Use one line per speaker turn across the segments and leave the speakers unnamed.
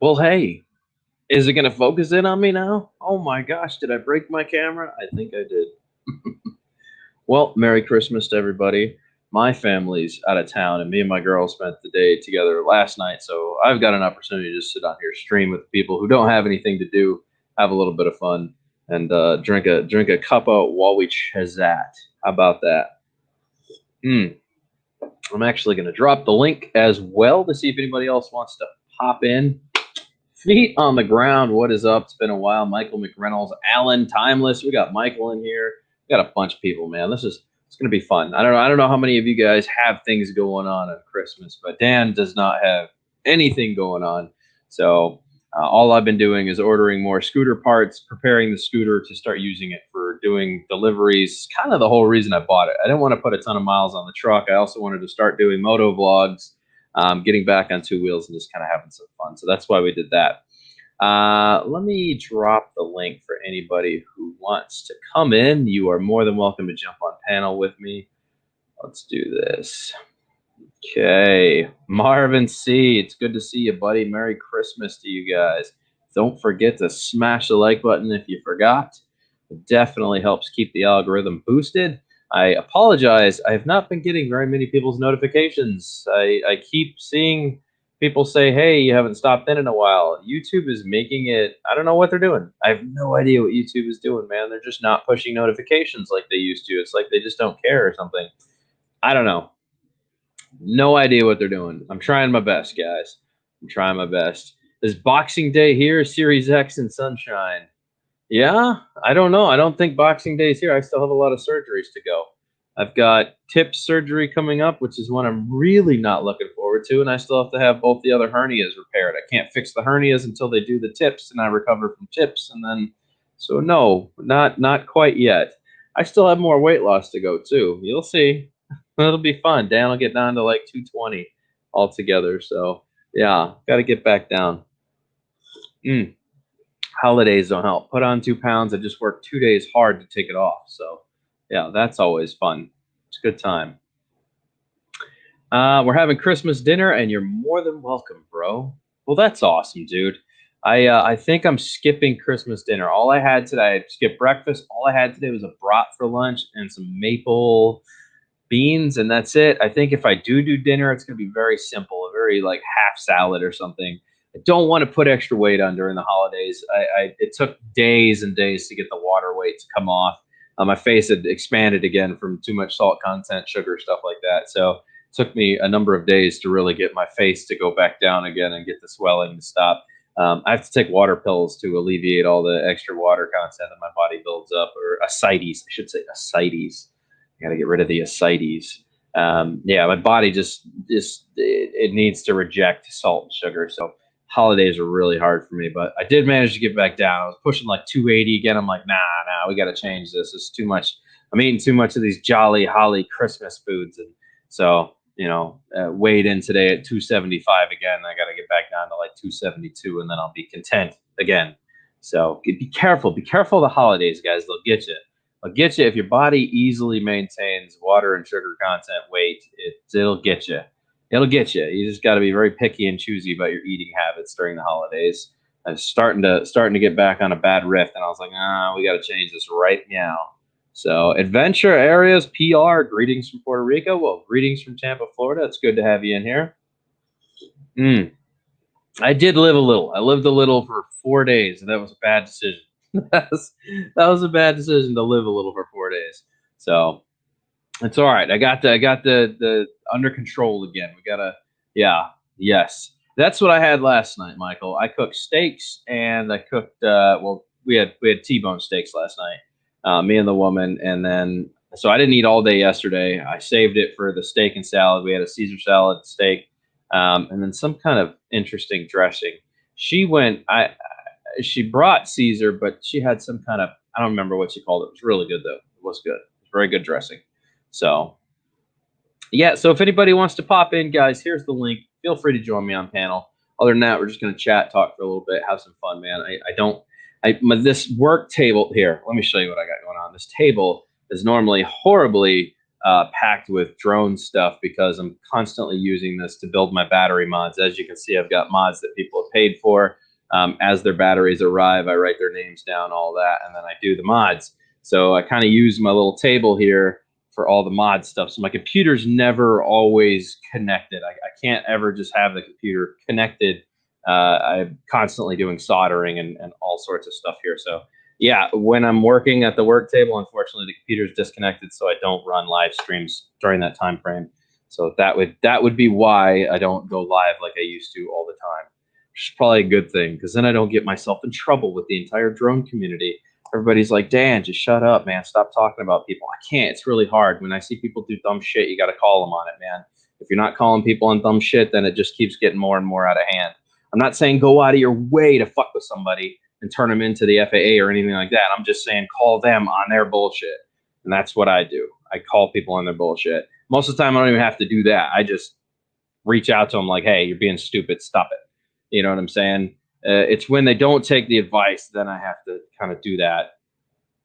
Well, hey, is it going to focus in on me now? Oh my gosh, did I break my camera? I think I did. Well, Merry Christmas to everybody. My family's out of town, and me and my girl spent the day together last night. So I've got an opportunity to just sit on here, stream with people who don't have anything to do, have a little bit of fun, and drink a cuppa while we chat. How about that? Mm. I'm actually going to drop the link as well to see if anybody else wants to pop in. Feet on the ground. What is up? It's been a while. Michael McReynolds, Alan, Timeless. We got Michael in here. We got a bunch of people, man. It's gonna be fun. I don't know how many of you guys have things going on Christmas, but Dan does not have anything going on. So all I've been doing is ordering more scooter parts, preparing the scooter to start using it for doing deliveries. Kind of the whole reason I bought it. I didn't want to put a ton of miles on the truck. I also wanted to start doing moto vlogs, getting back on two wheels and just kind of having some fun. So that's why we did that. Let me drop the link for anybody who wants to come in. You are more than welcome to jump on panel with me. Let's do this. Okay, Marvin C. It's good to see you, buddy. Merry Christmas to you guys. Don't forget to smash the like button if you forgot. It definitely helps keep the algorithm boosted. I apologize. I have not been getting very many people's notifications. I keep seeing people say, hey, you haven't stopped in a while. YouTube is making it, I don't know what they're doing. I have no idea what YouTube is doing, man. They're just not pushing notifications like they used to. It's like they just don't care or something. I don't know. No idea what they're doing. I'm trying my best, guys. I'm trying my best. Is Boxing Day here? Series X and Sunshine. Yeah, I don't know. I don't think Boxing Day is here. I still have a lot of surgeries to go. I've got TIPS surgery coming up, which is one I'm really not looking forward to, and I still have to have both the other hernias repaired. I can't fix the hernias until they do the TIPS, and I recover from TIPS, and then so no, not quite yet. I still have more weight loss to go too. You'll see. It'll be fun. Dan will get down to like 220 altogether. So yeah, got to get back down. Holidays don't help. Put on 2 pounds. I just worked 2 days hard to take it off. So yeah, that's always fun. It's a good time. We're having Christmas dinner, and you're more than welcome, bro. Well, that's awesome, dude. I think I'm skipping Christmas dinner. All I had today, I skipped breakfast. All I had today was a brat for lunch and some maple beans, and that's it. I think if I do dinner, it's going to be very simple, a very like half salad or something. I don't want to put extra weight on during the holidays. It took days and days to get the water weight to come off. My face had expanded again from too much salt content, sugar, stuff like that. So it took me a number of days to really get my face to go back down again and get the swelling to stop. I have to take water pills to alleviate all the extra water content that my body builds up, or ascites, I should say ascites. I got to get rid of the ascites. Yeah, my body just it needs to reject salt and sugar. So holidays are really hard for me, but I did manage to get back down. I was pushing like 280 again. I'm like, nah, we got to change this. It's too much. I'm eating too much of these jolly holly Christmas foods, and so weighed in today at 275 again. I got to get back down to like 272, and then I'll be content again. So be careful. Be careful of the holidays, guys. They'll get you. I'll get you if your body easily maintains water and sugar content weight. It'll get you. It'll get you. You just got to be very picky and choosy about your eating habits during the holidays. I was starting to get back on a bad riff, and I was like, we got to change this right now. So, Adventure Areas PR, greetings from Puerto Rico. Well, greetings from Tampa, Florida. It's good to have you in here. I did live a little. I lived a little for 4 days, and that was a bad decision. that was a bad decision to live a little for 4 days. So it's all right. I got the under control again. Yes. That's what I had last night, Michael. I cooked steaks, and I cooked we had T-bone steaks last night. Me and the woman, and then so I didn't eat all day yesterday. I saved it for the steak and salad. We had a Caesar salad, steak, and then some kind of interesting dressing. She brought Caesar, but she had some kind of, I don't remember what she called it. It was really good, though. It was good. It was very good dressing. So, yeah. So if anybody wants to pop in, guys, here's the link. Feel free to join me on panel. Other than that, we're just going to chat, talk for a little bit, have some fun, man. This work table here, let me show you what I got going on. This table is normally horribly packed with drone stuff because I'm constantly using this to build my battery mods. As you can see, I've got mods that people have paid for. As their batteries arrive, I write their names down, all that, and then I do the mods. So I kind of use my little table here for all the mod stuff. So my computer's never always connected. I can't ever just have the computer connected. I'm constantly doing soldering and all sorts of stuff here. So yeah, when I'm working at the work table, unfortunately, the computer's disconnected, so I don't run live streams during that time frame. So that would be why I don't go live like I used to all the time. Which is probably a good thing, because then I don't get myself in trouble with the entire drone community. Everybody's like, Dan, just shut up, man. Stop talking about people. I can't. It's really hard. When I see people do dumb shit, you got to call them on it, man. If you're not calling people on dumb shit, then it just keeps getting more and more out of hand. I'm not saying go out of your way to fuck with somebody and turn them into the FAA or anything like that. I'm just saying call them on their bullshit. And that's what I do. I call people on their bullshit. Most of the time, I don't even have to do that. I just reach out to them like, hey, you're being stupid. Stop it. You know what I'm saying? It's when they don't take the advice, then I have to kind of do that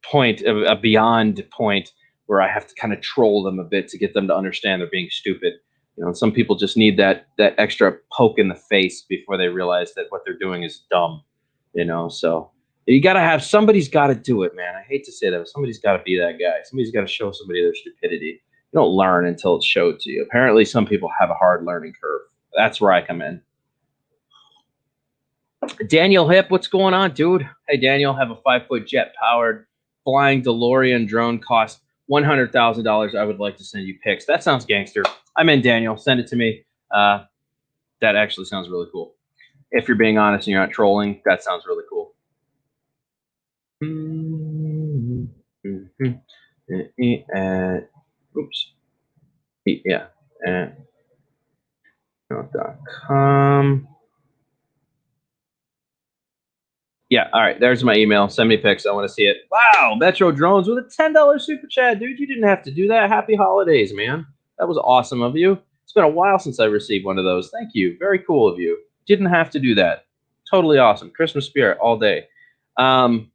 point, a beyond point, where I have to kind of troll them a bit to get them to understand they're being stupid. You know, some people just need that extra poke in the face before they realize that what they're doing is dumb. You know, so you got to have, somebody's got to do it, man. I hate to say that, but somebody's got to be that guy. Somebody's got to show somebody their stupidity. You don't learn until it's showed to you. Apparently, some people have a hard learning curve. That's where I come in. Daniel Hip, what's going on, dude? Hey, Daniel, have a 5-foot jet-powered flying DeLorean drone, cost $100,000. I would like to send you pics. That sounds gangster. I'm in, Daniel. Send it to me. That actually sounds really cool. If you're being honest and you're not trolling, that sounds really cool. Oops. Yeah. .com. Yeah, all right. There's my email. Send me pics. I want to see it. Wow, Metro Drones with a $10 super chat, dude. You didn't have to do that. Happy holidays, man. That was awesome of you. It's been a while since I received one of those. Thank you. Very cool of you. Didn't have to do that. Totally awesome. Christmas spirit all day. What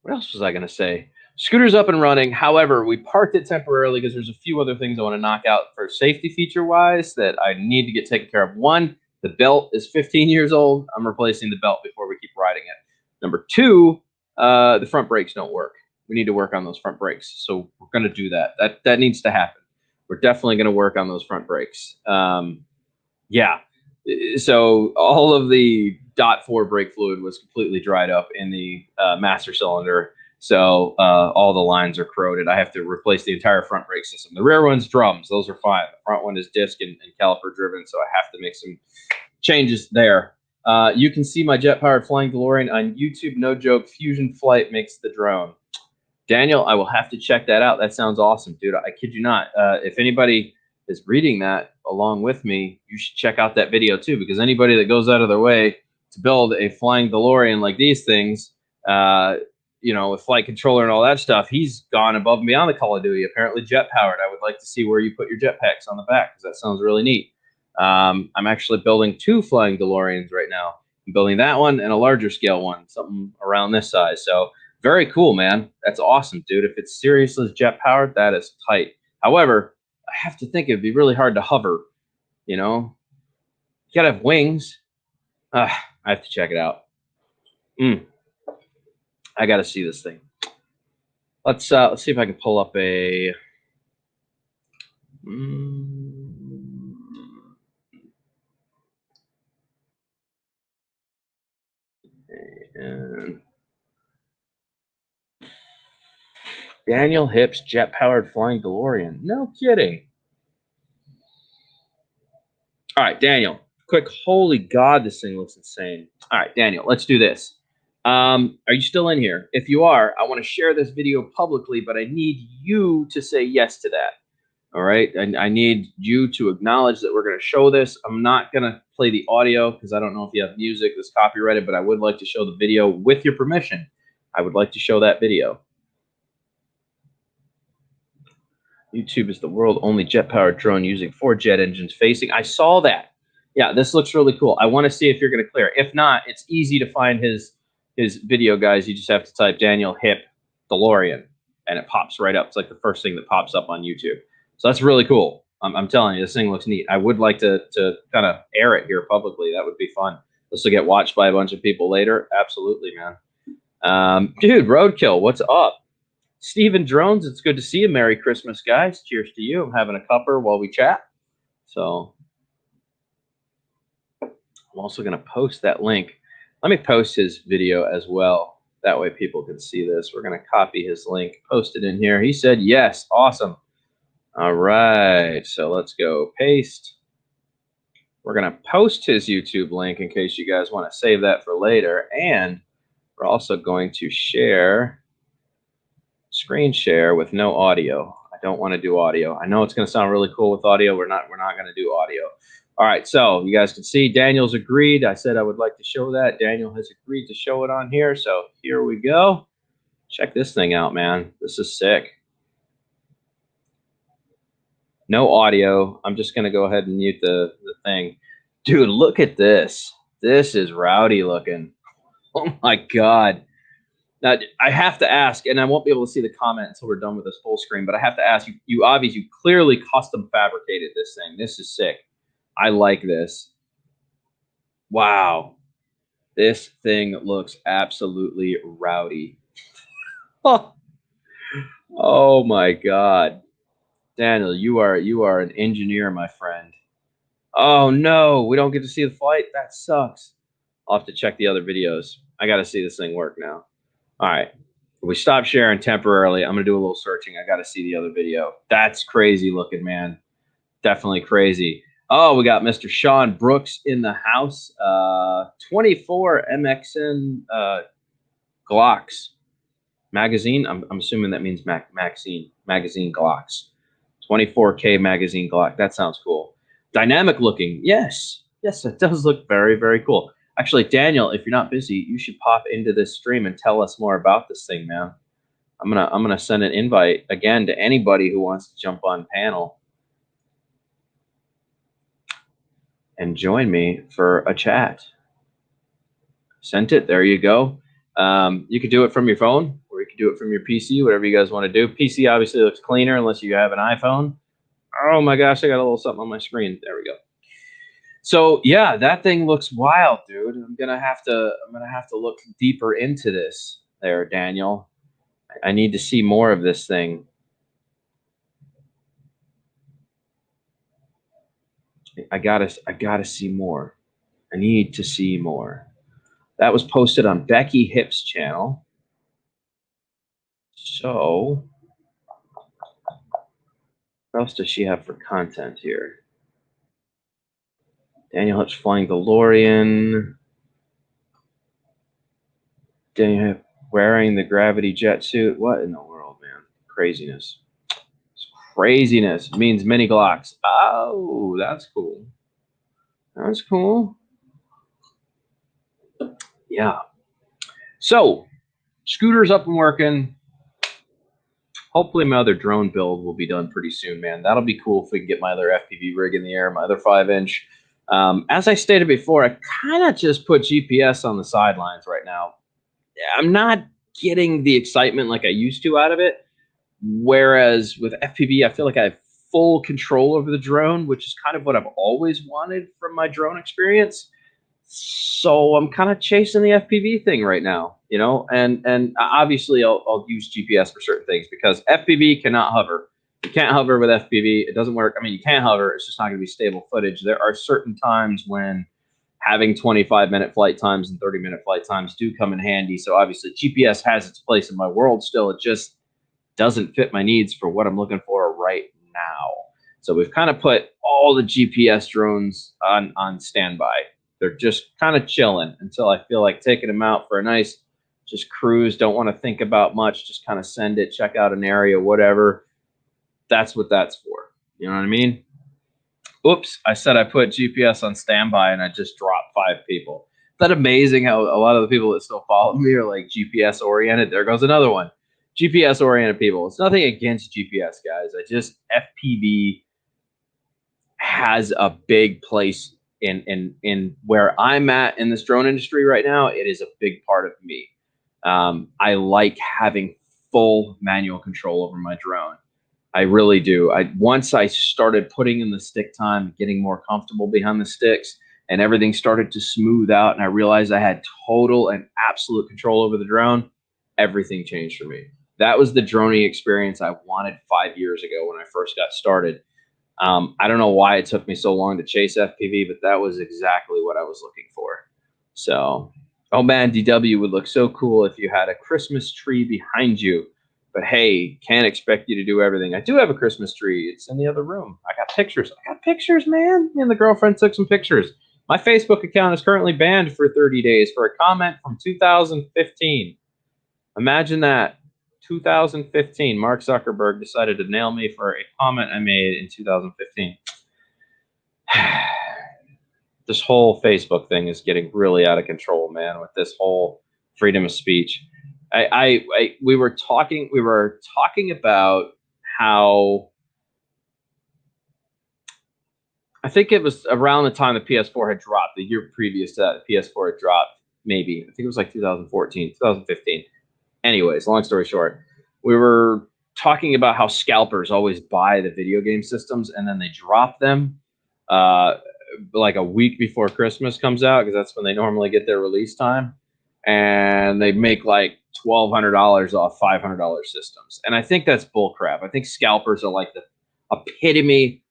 else was I going to say? Scooter's up and running. However, we parked it temporarily because there's a few other things I want to knock out for safety feature-wise that I need to get taken care of. One, the belt is 15 years old. I'm replacing the belt before we keep riding it. Number two, the front brakes don't work. We need to work on those front brakes. So we're going to do that. That needs to happen. We're definitely going to work on those front brakes. Yeah. So all of the .4 brake fluid was completely dried up in the master cylinder. So all the lines are corroded. I have to replace the entire front brake system. The rear one's drums. Those are fine. The front one is disc and caliper driven. So I have to make some changes there. You can see my jet-powered flying DeLorean on YouTube. No joke. Fusion Flight makes the drone. Daniel, I will have to check that out. That sounds awesome, dude. I kid you not. If anybody is reading that along with me, you should check out that video too, because anybody that goes out of their way to build a flying DeLorean like these things, you know, with flight controller and all that stuff, he's gone above and beyond the Call of Duty. Apparently jet powered. I would like to see where you put your jetpacks on the back, because that sounds really neat. I'm actually building 2 flying DeLoreans right now. I'm building that one and a larger scale one, something around this size. So very cool, man. That's awesome, dude. If it's seriously jet powered, that is tight. However, I have to think it'd be really hard to hover. You know, you gotta have wings. I have to check it out. I gotta see this thing. Let's see if I can pull up a. And Daniel Hip's jet-powered flying DeLorean. No kidding. All right, Daniel. Quick, holy God, this thing looks insane. All right, Daniel, let's do this. Are you still in here? If you are, I want to share this video publicly, but I need you to say yes to that. All right, I need you to acknowledge that we're going to show this. I'm not going to play the audio because I don't know if you have music that's copyrighted, but I would like to show the video with your permission. I would like to show that video. YouTube is the world only jet-powered drone using 4 jet engines facing. I saw that. Yeah, this looks really cool. I want to see if you're going to clear. If not, it's easy to find his video, guys. You just have to type Daniel Hip DeLorean, and it pops right up. It's like the first thing that pops up on YouTube. So that's really cool. I'm telling you, this thing looks neat. I would like to kind of air it here publicly. That would be fun. This will get watched by a bunch of people later. Absolutely, man. Dude, Roadkill, what's up? Steven Drones, it's good to see you. Merry Christmas, guys. Cheers to you. I'm having a cupper while we chat. So I'm also going to post that link. Let me post his video as well. That way people can see this. We're going to copy his link, post it in here. He said yes. Awesome. All right. So let's go paste. We're going to post his YouTube link in case you guys want to save that for later. And we're also going to share, screen share with no audio. I don't want to do audio. I know it's going to sound really cool with audio. We're not going to do audio. All right, so you guys can see Daniel's agreed. I said I would like to show that. Daniel has agreed to show it on here. So here we go. Check this thing out, man. This is sick. No audio. I'm just going to go ahead and mute the thing. Dude, look at this. This is rowdy looking. Oh, my God. Now, I have to ask, and I won't be able to see the comment until we're done with this full screen, but I have to ask, you obviously clearly custom fabricated this thing. This is sick. I like this. Wow. This thing looks absolutely rowdy. Oh my God. Daniel, you are an engineer, my friend. Oh no, we don't get to see the flight? That sucks. I'll have to check the other videos. I got to see this thing work now. All right. We stopped sharing temporarily. I'm going to do a little searching. I got to see the other video. That's crazy looking, man. Definitely crazy. Oh, we got Mr. Sean Brooks in the house. 24 MXN Glocks magazine. I'm assuming that means magazine Glocks. 24K magazine Glock. That sounds cool. Dynamic looking. Yes. Yes, it does look very, very cool. Actually, Daniel, if you're not busy, you should pop into this stream and tell us more about this thing, man. I'm gonna send an invite again to anybody who wants to jump on panel and join me for a chat. Sent it. There you go. You could do it from your phone, or you could do it from your PC, whatever you guys want to do. PC obviously looks cleaner unless you have an iPhone. Oh my gosh, I got a little something on my screen. There we go. So yeah, that thing looks wild, dude. I'm gonna have to look deeper into this there, Daniel. I need to see more of this thing. I gotta see more. I need to see more. That was posted on Becky Hip's channel. So what else does she have for content here? Daniel Hip's flying DeLorean. Daniel Hip wearing the gravity jet suit. What in the world, man? Craziness. Craziness means mini Glocks. Oh, that's cool. That's cool. Yeah. So, scooter's up and working. Hopefully my other drone build will be done pretty soon, man. That'll be cool if we can get my other FPV rig in the air, my other 5-inch. As I stated before, I kind of just put GPS on the sidelines right now. I'm not getting the excitement like I used to out of it. Whereas with FPV, I feel like I have full control over the drone, which is kind of what I've always wanted from my drone experience. So I'm kind of chasing the FPV thing right now, you know, and obviously I'll use GPS for certain things because FPV cannot hover. You can't hover with FPV. It doesn't work. I mean, you can hover. It's just not going to be stable footage. There are certain times when having 25-minute flight times and 30-minute flight times do come in handy. So obviously GPS has its place in my world still. It just doesn't fit my needs for what I'm looking for right now. So we've kind of put all the GPS drones on standby. They're just kind of chilling until I feel like taking them out for a nice just cruise. Don't want to think about much. Just kind of send it, check out an area, whatever. That's what that's for. You know what I mean? Oops, I said I put GPS on standby and I just dropped 5 people. Is that amazing how a lot of the people that still follow me are like GPS oriented? There goes another one. GPS oriented people. It's nothing against GPS, guys. I just FPV has a big place in where I'm at in this drone industry right now. It is a big part of me. I like having full manual control over my drone. I really do. Once I started putting in the stick time, getting more comfortable behind the sticks, and everything started to smooth out, and I realized I had total and absolute control over the drone, everything changed for me. That was the droning experience I wanted 5 years ago when I first got started. I don't know why it took me so long to chase FPV, but that was exactly what I was looking for. So, oh man, DW would look so cool if you had a Christmas tree behind you. But hey, can't expect you to do everything. I do have a Christmas tree. It's in the other room. I got pictures. I got pictures, man. Me and the girlfriend took some pictures. My Facebook account is currently banned for 30 days for a comment from 2015. Imagine that. 2015, Mark Zuckerberg decided to nail me for a comment I made in 2015. This whole Facebook thing is getting really out of control, man, with this whole freedom of speech. We were talking about how I think it was around the time the PS4 had dropped, the year previous to that, the PS4 had dropped, maybe. I think it was like 2014, 2015. Anyways, long story short, we were talking about how scalpers always buy the video game systems and then they drop them like a week before Christmas comes out, because that's when they normally get their release time, and they make like $1,200 off $500 systems. And I think that's bullcrap. I think scalpers are like the epitome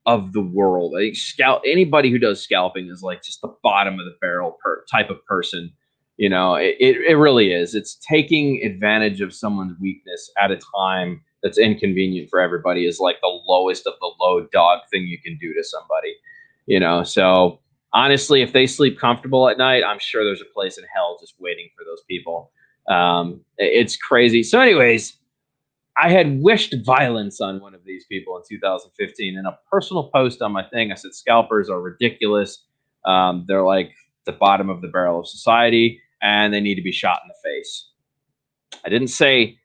of the world. I think anybody who does scalping is like just the bottom of the barrel type of person. You know, it really is. It's taking advantage of someone's weakness at a time that's inconvenient for everybody is like the lowest of the low dog thing you can do to somebody. You know, so honestly, if they sleep comfortable at night, I'm sure there's a place in hell just waiting for those people. It's crazy. So anyways, I had wished violence on one of these people in 2015. In a personal post on my thing, I said, scalpers are ridiculous. They're like the bottom of the barrel of society, and they need to be shot in the face. I didn't say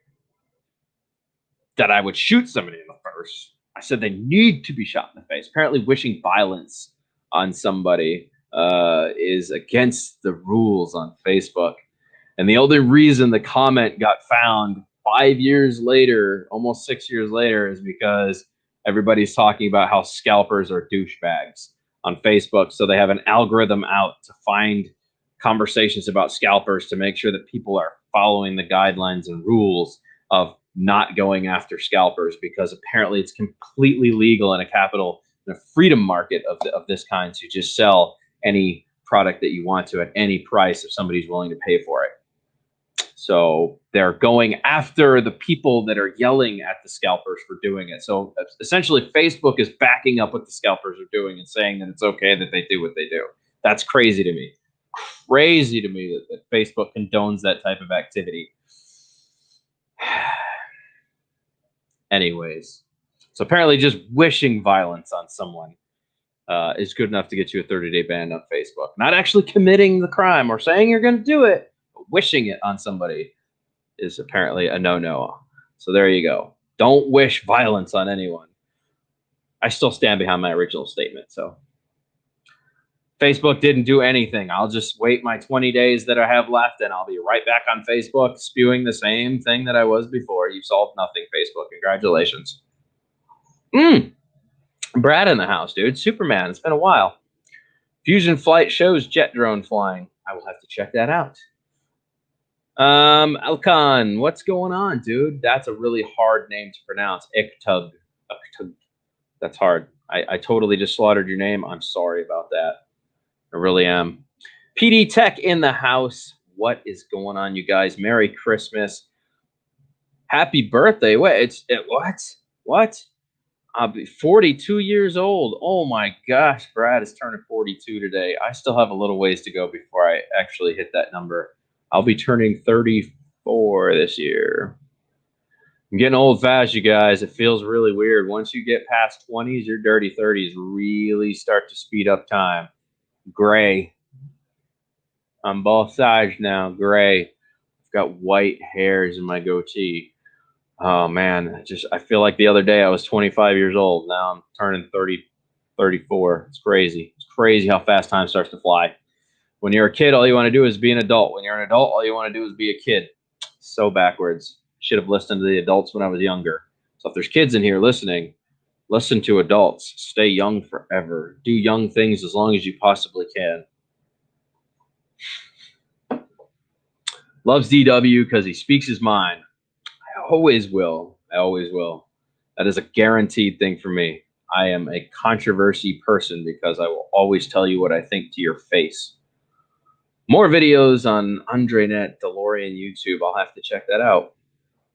that I would shoot somebody in the face. I said they need to be shot in the face. Apparently, wishing violence on somebody is against the rules on Facebook. And the only reason the comment got found 5 years later, almost 6 years later, is because everybody's talking about how scalpers are douchebags on Facebook. So they have an algorithm out to find conversations about scalpers to make sure that people are following the guidelines and rules of not going after scalpers, because apparently it's completely legal in a freedom market of this kind to just sell any product that you want to at any price if somebody's willing to pay for it. So they're going after the people that are yelling at the scalpers for doing it. So essentially, Facebook is backing up what the scalpers are doing and saying that it's okay that they do what they do. That's crazy to me. Crazy to me that Facebook condones that type of activity. Anyways, so apparently just wishing violence on someone is good enough to get you a 30-day ban on Facebook. Not actually committing the crime or saying you're going to do it, but wishing it on somebody is apparently a no-no. So there you go. Don't wish violence on anyone. I still stand behind my original statement. So Facebook didn't do anything. I'll just wait my 20 days that I have left, and I'll be right back on Facebook spewing the same thing that I was before. You've solved nothing, Facebook. Congratulations. Brad in the house, dude. Superman. It's been a while. Fusion Flight shows jet drone flying. I will have to check that out. Alcon, what's going on, dude? That's a really hard name to pronounce. Iktug. That's hard. I totally just slaughtered your name. I'm sorry about that. I really am. PD Tech in the house. What is going on, you guys? Merry Christmas. Happy birthday. Wait, what? I'll be 42 years old. Oh my gosh, Brad is turning 42 today. I still have a little ways to go before I actually hit that number. I'll be turning 34 this year. I'm getting old fast, you guys. It feels really weird. Once you get past 20s, your dirty 30s really start to speed up time. Gray. On both sides now, gray. I've got white hairs in my goatee. Oh man, I feel like the other day I was 25 years old. Now I'm turning 30, 34. It's crazy. It's crazy how fast time starts to fly. When you're a kid, all you want to do is be an adult. When you're an adult, all you want to do is be a kid. So backwards. Should have listened to the adults when I was younger. So if there's kids in here listening, listen to adults. Stay young forever. Do young things as long as you possibly can. Loves DW because he speaks his mind. I always will. I always will. That is a guaranteed thing for me. I am a controversy person because I will always tell you what I think to your face. More videos on AndreNet DeLorean YouTube. I'll have to check that out.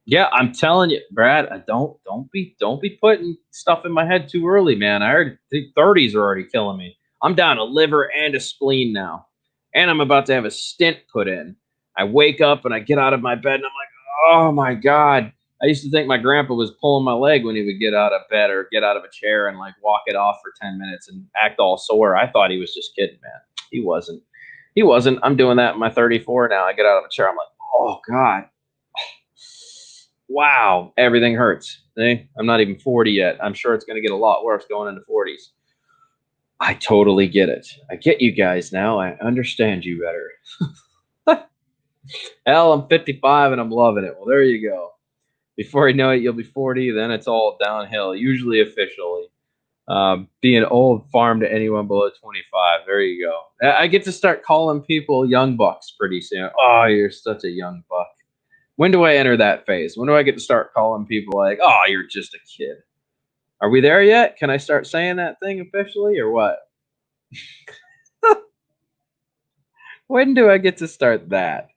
Yeah, I'm telling you, Brad. Don't be putting stuff in my head too early, man. I heard the 30s are already killing me. I'm down a liver and a spleen now, and I'm about to have a stent put in. I wake up and I get out of my bed and I'm like, oh my god. I used to think my grandpa was pulling my leg when he would get out of bed or get out of a chair and like walk it off for 10 minutes and act all sore. I thought he was just kidding, man. He wasn't. He wasn't. I'm doing that in my 34 now. I get out of a chair. I'm like, oh god. Wow, everything hurts. See? I'm not even 40 yet. I'm sure it's going to get a lot worse going into 40s. I totally get it. I get you guys now. I understand you better. Hell, I'm 55 and I'm loving it. Well, there you go. Before you know it, you'll be 40. Then it's all downhill, usually officially. Being old farm to anyone below 25. There you go. I get to start calling people young bucks pretty soon. Oh, you're such a young buck. When do I enter that phase? When do I get to start calling people like, oh, you're just a kid? Are we there yet? Can I start saying that thing officially or what? When do I get to start that?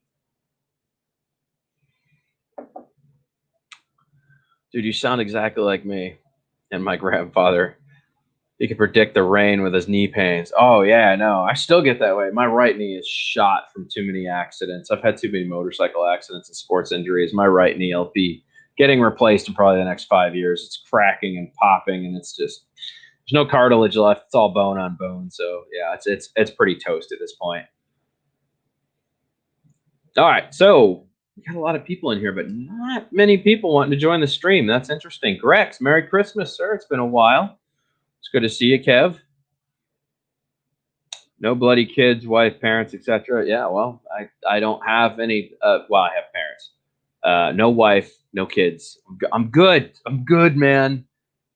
Dude, you sound exactly like me and my grandfather. He could predict the rain with his knee pains. Oh, yeah, no. I still get that way. My right knee is shot from too many accidents. I've had too many motorcycle accidents and sports injuries. My right knee will be getting replaced in probably the next 5 years. It's cracking and popping, and it's just there's no cartilage left. It's all bone on bone. So yeah, it's pretty toast at this point. All right, so we got a lot of people in here, but not many people wanting to join the stream. That's interesting. Grex, Merry Christmas, sir. It's been a while. It's good to see you, Kev. No bloody kids, wife, parents, etc. Yeah, well, I don't have any. Well, I have parents. No wife, no kids. I'm good. I'm good, man.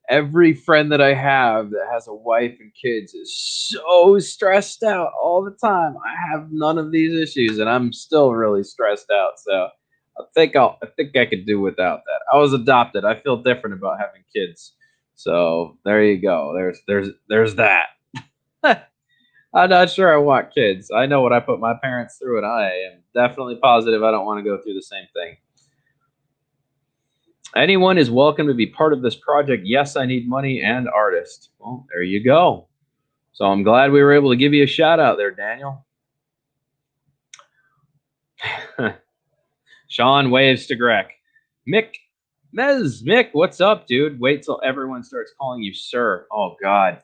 Every friend that I have that has a wife and kids is so stressed out all the time. I have none of these issues, and I'm still really stressed out. So I think I could do without that. I was adopted. I feel different about having kids. So there you go. There's that. I'm not sure I want kids. I know what I put my parents through, and I am definitely positive I don't want to go through the same thing. Anyone is welcome to be part of this project. Yes, I need money and artist. Well, there you go. So I'm glad we were able to give you a shout out there, Daniel. Sean waves to Greg. Mick, what's up, dude? Wait till everyone starts calling you sir. Oh, God.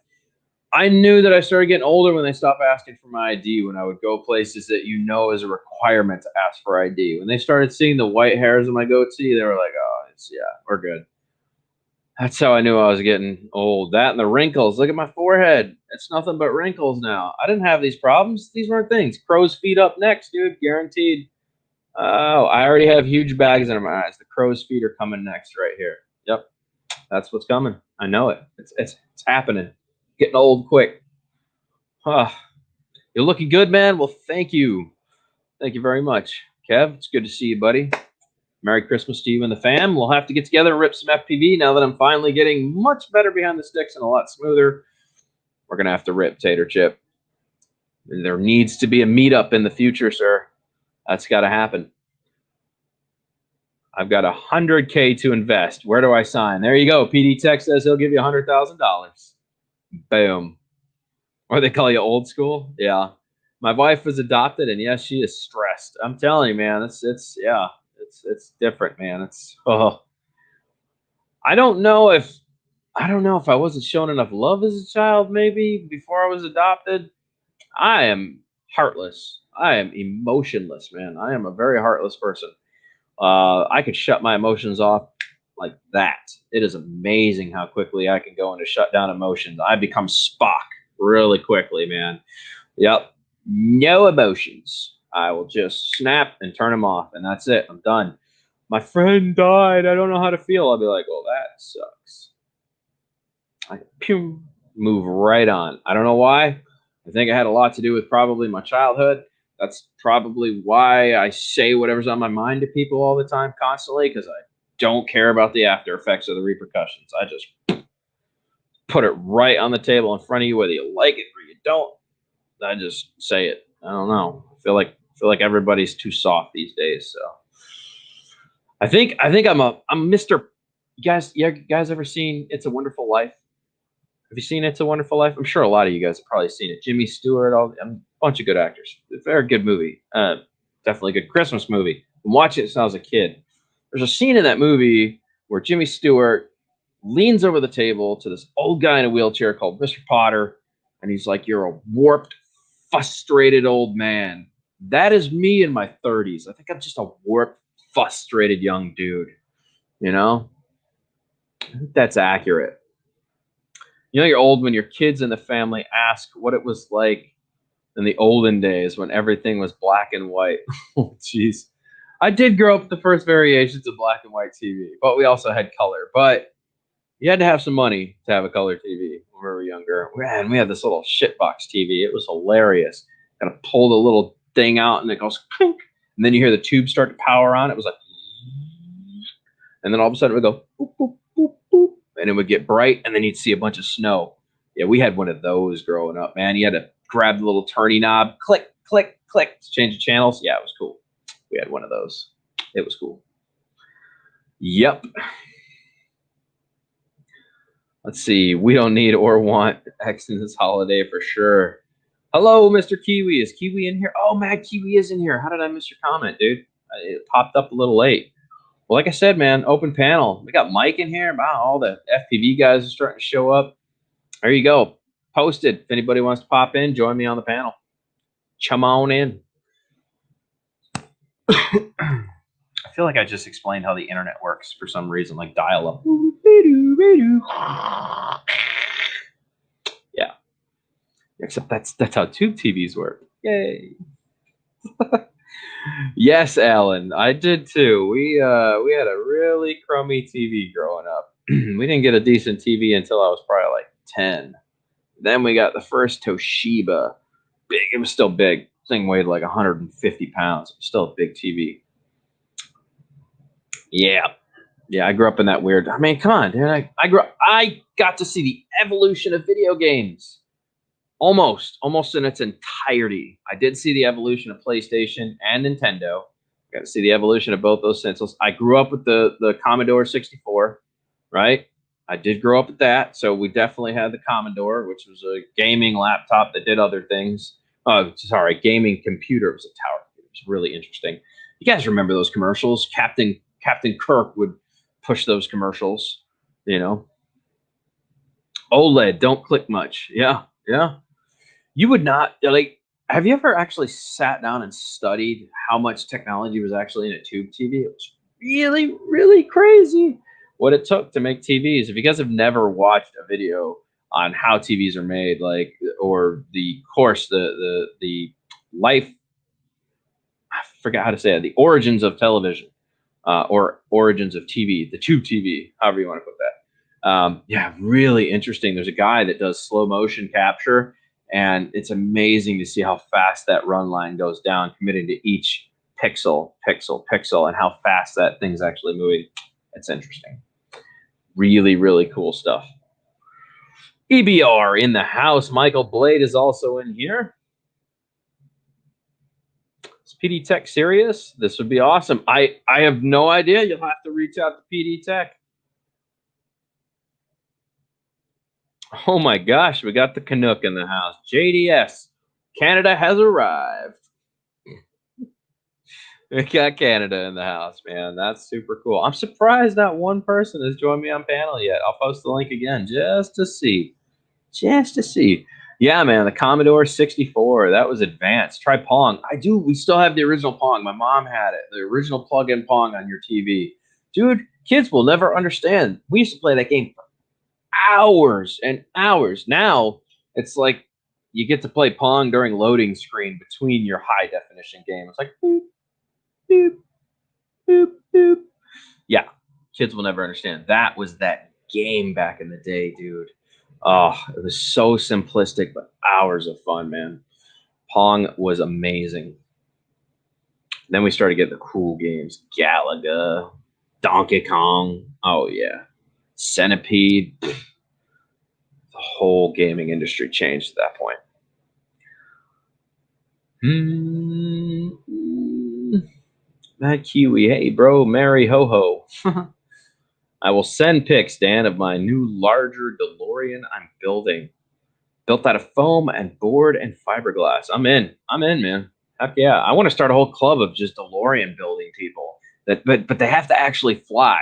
I knew that I started getting older when they stopped asking for my ID when I would go places that you know is a requirement to ask for ID. When they started seeing the white hairs in my goatee, they were like, oh, yeah, we're good. That's how I knew I was getting old. That and the wrinkles. Look at my forehead. It's nothing but wrinkles now. I didn't have these problems. These weren't things. Crow's feet up next, dude. Guaranteed. Oh, I already have huge bags under my eyes. The crow's feet are coming next right here. Yep. That's what's coming. I know it. It's happening. Getting old quick. You're looking good, man. Well, thank you. Thank you very much. Kev, it's good to see you, buddy. Merry Christmas to you and the fam. We'll have to get together and rip some FPV now that I'm finally getting much better behind the sticks and a lot smoother. We're going to have to rip Tater Chip. There needs to be a meetup in the future, sir. That's got to happen. I've got $100K to invest. Where do I sign? There you go. PD Tech says he'll give you $100,000. Boom. Or they call you old school. Yeah. My wife was adopted, and yes, she is stressed. I'm telling you, man. It's different, man. I don't know if I wasn't shown enough love as a child, maybe before I was adopted. I am heartless. I am emotionless, man. I am a very heartless person. I could shut my emotions off like that. It is amazing how quickly I can go into shut down emotions. I become Spock really quickly, man. Yep. No emotions. I will just snap and turn them off, and that's it. I'm done. My friend died. I don't know how to feel. I'll be like, well, that sucks. I pew, move right on. I don't know why. I think it had a lot to do with probably my childhood. That's probably why I say whatever's on my mind to people all the time, constantly, because I don't care about the after effects or the repercussions. I just put it right on the table in front of you, whether you like it or you don't. I just say it. I don't know. I feel like everybody's too soft these days. So I think I'm Mr. You guys ever seen It's a Wonderful Life? Have you seen It's a Wonderful Life? I'm sure a lot of you guys have probably seen it. Jimmy Stewart, a bunch of good actors. It's a very good movie. Definitely a good Christmas movie. I'm watching it since I was a kid. There's a scene in that movie where Jimmy Stewart leans over the table to this old guy in a wheelchair called Mr. Potter, and he's like, "You're a warped, frustrated old man." That is me in my 30s. I think I'm just a warped, frustrated young dude. You know, I think that's accurate. You know, you're old when your kids in the family ask what it was like in the olden days when everything was black and white. Oh, jeez. I did grow up with the first variations of black and white TV, but we also had color. But you had to have some money to have a color TV when we were younger. Man, we had this little shitbox TV. It was hilarious. Kind of pull the little thing out and it goes clink. And then you hear the tube start to power on. It was like, and then all of a sudden it would go boop, boop, boop, boop, and it would get bright, and then you'd see a bunch of snow. Yeah, we had one of those growing up, man. You had to grab the little turny knob, click, click, click to change the channels. Yeah, it was cool. We had one of those. It was cool. Yep. Let's see. We don't need or want X in this holiday for sure. Hello, Mr. Kiwi. Is Kiwi in here? Oh, Mad Kiwi is in here. How did I miss your comment, dude? It popped up a little late. Well, like I said, man, open panel. We got Mike in here. Wow, all the FPV guys are starting to show up. There you go. Posted. If anybody wants to pop in, join me on the panel. Chum on in. I feel like I just explained how the internet works for some reason, like dial up. Yeah. Except that's how tube TVs work. Yay. Yes, Alan, I did too. We had a really crummy TV growing up. We didn't get a decent TV until I was probably like 10. Then we got the first Toshiba. Big. It was still big. Thing weighed like 150 pounds. Still a big TV. Yeah. Yeah, I grew up in that weird. I mean, come on, dude. I got to see the evolution of video games. Almost in its entirety. I did see the evolution of PlayStation and Nintendo. Got to see the evolution of both those consoles. I grew up with the Commodore 64, right? I did grow up with that, so we definitely had the Commodore, which was a gaming laptop that did other things. Sorry, gaming computer. It was a tower. It was really interesting. You guys remember those commercials? Captain Kirk would push those commercials. You know, OLED, don't click much. Yeah, yeah. You would not like. Have you ever actually sat down and studied how much technology was actually in a tube TV? It was really, really crazy what it took to make TVs. If you guys have never watched a video on how TVs are made, like or the course, the life, I forgot how to say it, the origins of television, or origins of TV, the tube TV, however you want to put that. Yeah, really interesting. There's a guy that does slow motion capture, and it's amazing to see how fast that run line goes down, committing to each pixel, and how fast that thing's actually moving. It's interesting. Really, really cool stuff. EBR in the house. Michael Blade is also in here. Is PD Tech serious? This would be awesome. I have no idea. You'll have to reach out to PD Tech. Oh my gosh, we got the Canuck in the house. JDS, Canada has arrived. We got Canada in the house, man. That's super cool. I'm surprised not one person has joined me on panel yet. I'll post the link again just to see. Just to see. Yeah, man, the Commodore 64. That was advanced. Try Pong. I do. We still have the original Pong. My mom had it. The original plug-in Pong on your TV. Dude, kids will never understand. We used to play that game for hours and hours. Now it's like you get to play Pong during loading screen between your high definition game. It's like boop, boop, boop, boop. kids will never understand. That was that game back in the day, dude. Oh, it was so simplistic, but hours of fun, man. Pong was amazing. Then we started getting the cool games. Galaga, Donkey Kong. Oh, yeah. Centipede. The whole gaming industry changed at that point. Mad Kiwi. Hey, bro. Mary Ho Ho. I will send pics, Dan, of my new larger DeLorean I'm building. Built out of foam and board and fiberglass. I'm in, man. Heck yeah. I want to start a whole club of just DeLorean building people. But they have to actually fly.